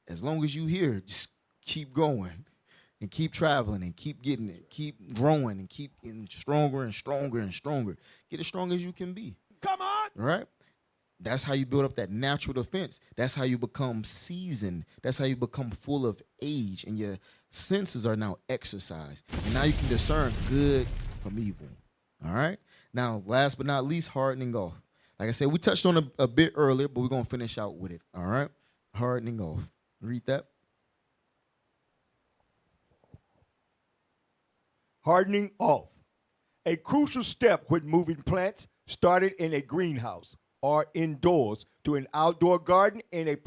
[SPEAKER 9] as long as you here, just keep going and keep traveling and keep getting it. Keep growing and keep getting stronger and stronger and stronger. Get as strong as you can be.
[SPEAKER 6] Come on.
[SPEAKER 9] Right? That's how you build up that natural defense. That's how you become seasoned. That's how you become full of age. And your senses are now exercised. And now you can discern good from evil. All right? Now, last but not least, hardening off. Like I said, we touched on a bit earlier, but we're going to finish out with it. All right? Hardening off. Read that.
[SPEAKER 10] Hardening off. A crucial step when moving plants started in a greenhouse or indoors to an outdoor garden in a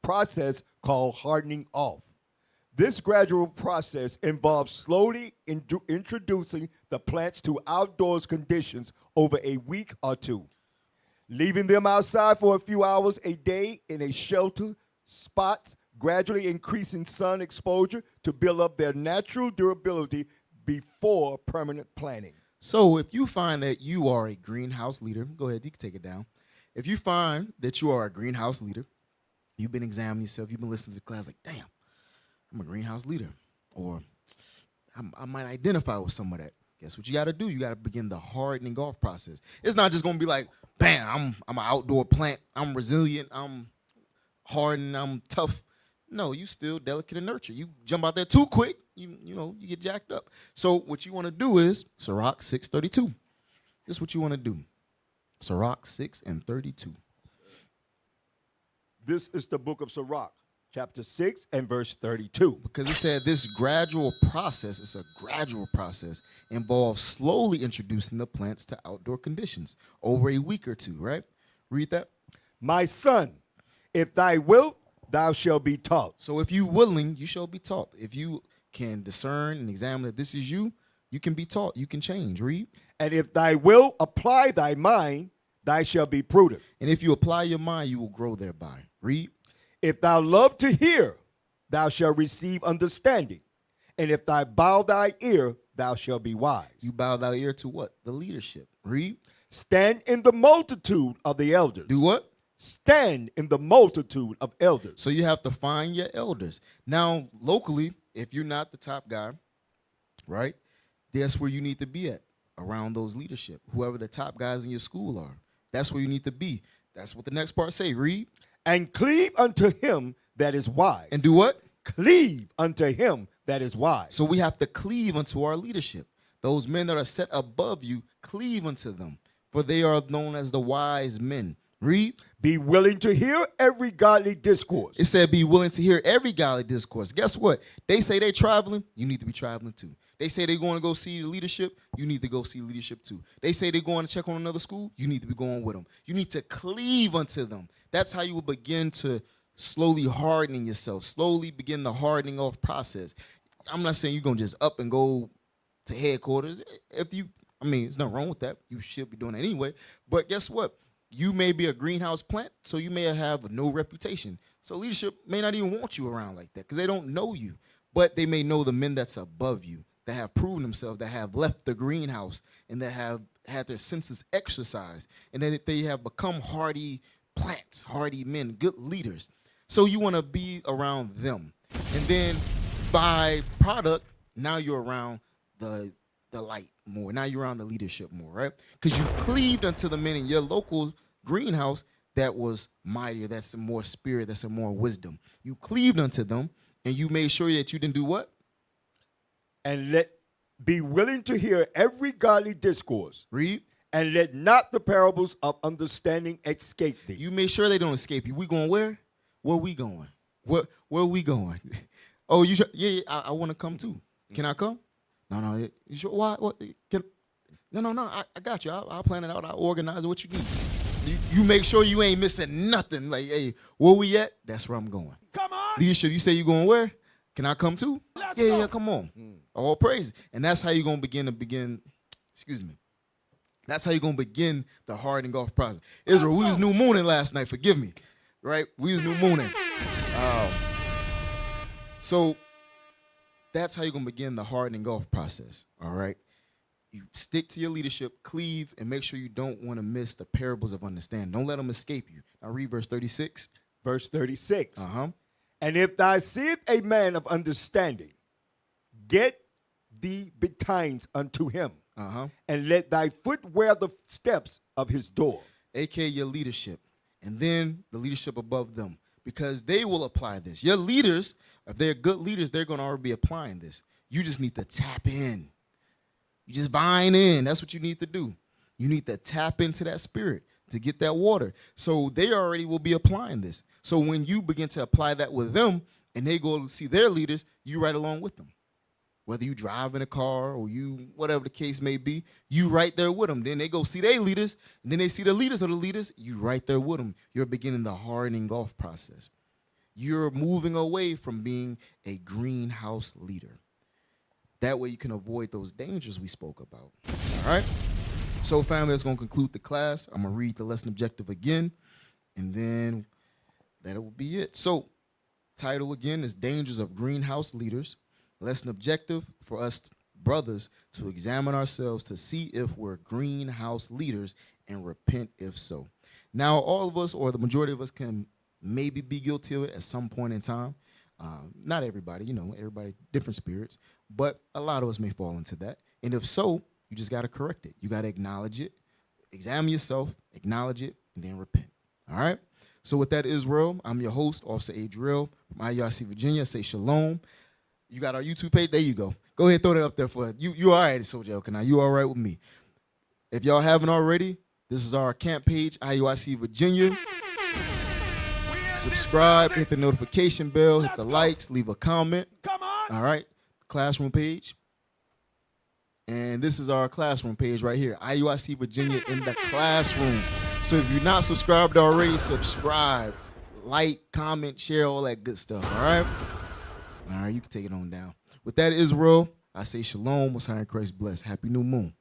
[SPEAKER 10] process called hardening off. This gradual process involves slowly introducing the plants to outdoors conditions over a week or two, leaving them outside for a few hours a day in a sheltered spot, gradually increasing sun exposure to build up their natural durability before permanent planting.
[SPEAKER 9] So if you find that you are a greenhouse leader, go ahead, you can take it down. If you find that you are a greenhouse leader, you've been examining yourself, you've been listening to the class like, damn, I'm a greenhouse leader, or I might identify with some of that. Guess what you got to do? You got to begin the hardening off process. It's not just going to be like, bam, I'm an outdoor plant. I'm resilient. I'm hardened. I'm tough. No, you still delicate and nurture. You jump out there too quick, you get jacked up. So what you want to do is Sirach 6:32. This is what you want to do. Sirach 6:32.
[SPEAKER 10] This is the book of Sirach, chapter 6 and verse 32.
[SPEAKER 9] Because it said this gradual process, it's a gradual process, involves slowly introducing the plants to outdoor conditions over a week or two, right? Read that.
[SPEAKER 10] My son, if thy wilt, thou shalt be taught.
[SPEAKER 9] So if you willing, you shall be taught. If you can discern and examine that this is you, you can be taught. You can change. Read.
[SPEAKER 10] And if thy will apply thy mind, thou shalt be prudent.
[SPEAKER 9] And if you apply your mind, you will grow thereby. Read.
[SPEAKER 10] If thou love to hear, thou shalt receive understanding. And if thou bow thy ear, thou shalt be wise.
[SPEAKER 9] You bow thy ear to what? The leadership. Read.
[SPEAKER 10] Stand in the multitude of the elders.
[SPEAKER 9] Do what?
[SPEAKER 10] Stand in the multitude of elders.
[SPEAKER 9] So you have to find your elders. Now, locally, if you're not the top guy, right, that's where you need to be at, around those leadership. Whoever the top guys in your school are, that's where you need to be. That's what the next part say. Read.
[SPEAKER 10] And cleave unto him that is wise.
[SPEAKER 9] And do what?
[SPEAKER 10] Cleave unto him that is wise.
[SPEAKER 9] So we have to cleave unto our leadership. Those men that are set above you, cleave unto them, for they are known as the wise men. Read.
[SPEAKER 10] Be willing to hear every godly discourse.
[SPEAKER 9] It said be willing to hear every godly discourse. Guess what? They say they're traveling. You need to be traveling too. They say they're going to go see the leadership. You need to go see leadership too. They say they're going to check on another school. You need to be going with them. You need to cleave unto them. That's how you will begin to slowly hardening yourself, slowly begin the hardening off process. I'm not saying you're going to just up and go to headquarters. There's nothing wrong with that. You should be doing it anyway. But guess what? You may be a greenhouse plant, so you may have no reputation. So leadership may not even want you around like that because they don't know you. But they may know the men that's above you, that have proven themselves, that have left the greenhouse, and that have had their senses exercised, and that they have become hardy plants, hardy men, good leaders. So you want to be around them. And then by product, now you're around the light more. Now you're around the leadership more, right? Because you cleaved unto the men in your local greenhouse that was mightier, that's some more spirit, that's some more wisdom. You cleaved unto them, and you made sure that you didn't do what?
[SPEAKER 10] And be willing to hear every godly discourse.
[SPEAKER 9] Read.
[SPEAKER 10] And let not the parables of understanding escape thee.
[SPEAKER 9] You make sure they don't escape you. We going where? Where we going? Where we going? Oh, I want to come too. Can I come? No. You sure? Why? What? No. I got you. I'll plan it out. I'll organize what you need. You make sure you ain't missing nothing. Like, hey, where we at? That's where I'm going.
[SPEAKER 5] Come on.
[SPEAKER 9] Leadership, you say you going where? Can I come too?
[SPEAKER 5] Let's
[SPEAKER 9] Yeah,
[SPEAKER 5] go.
[SPEAKER 9] come on. All praise. And that's how you're going to begin, that's how you're going to begin the hardening off process. Israel, we was new mooning last night. Forgive me. Right? We was new mooning. So that's how you're going to begin the hardening off process. All right? You stick to your leadership, cleave, and make sure you don't want to miss the parables of understanding. Don't let them escape you. Now read verse 36.
[SPEAKER 10] Verse 36.
[SPEAKER 9] Uh-huh.
[SPEAKER 10] And if thou seest a man of understanding, get thee betimes unto him, and let thy foot wear the steps of his door.
[SPEAKER 9] A.K.A. your leadership. And then the leadership above them. Because they will apply this. Your leaders, if they're good leaders, they're going to already be applying this. You just need to tap in. You just vine in. That's what you need to do. You need to tap into that spirit to get that water. So they already will be applying this. So when you begin to apply that with them and they go see their leaders, you right along with them. Whether you drive in a car or you, whatever the case may be, you right there with them. Then they go see their leaders, and then they see the leaders of the leaders, you right there with them. You're beginning the hardening off process. You're moving away from being a greenhouse leader. That way you can avoid those dangers we spoke about. All right? So, family, that's going to conclude the class. I'm going to read the lesson objective again, and then that will be it. So, title again is Dangers of Greenhouse Leaders. Lesson objective for us brothers to examine ourselves to see if we're greenhouse leaders and repent if so. Now, all of us, or the majority of us, can maybe be guilty of it at some point in time. Not everybody, everybody, different spirits, but a lot of us may fall into that. And if so, you just got to correct it. You got to acknowledge it, examine yourself, acknowledge it, and then repent. All right? So with that, Israel, I'm your host, Officer Adriel from IUIC, Virginia. Say shalom. You got our YouTube page? There you go. Go ahead, throw that up there for us. You all right, Soldier Elkanah. You all right with me. If y'all haven't already, this is our camp page, IUIC, Virginia. Subscribe, hit the notification bell, hit the likes, leave a comment.
[SPEAKER 5] Come on.
[SPEAKER 9] All right, classroom page. And this is our classroom page right here, IUIC, Virginia in the classroom. So if you're not subscribed already, subscribe, like, comment, share, all that good stuff, all right? All right, you can take it on down. With that, Israel, I say shalom, Most High in Christ bless. Happy new moon.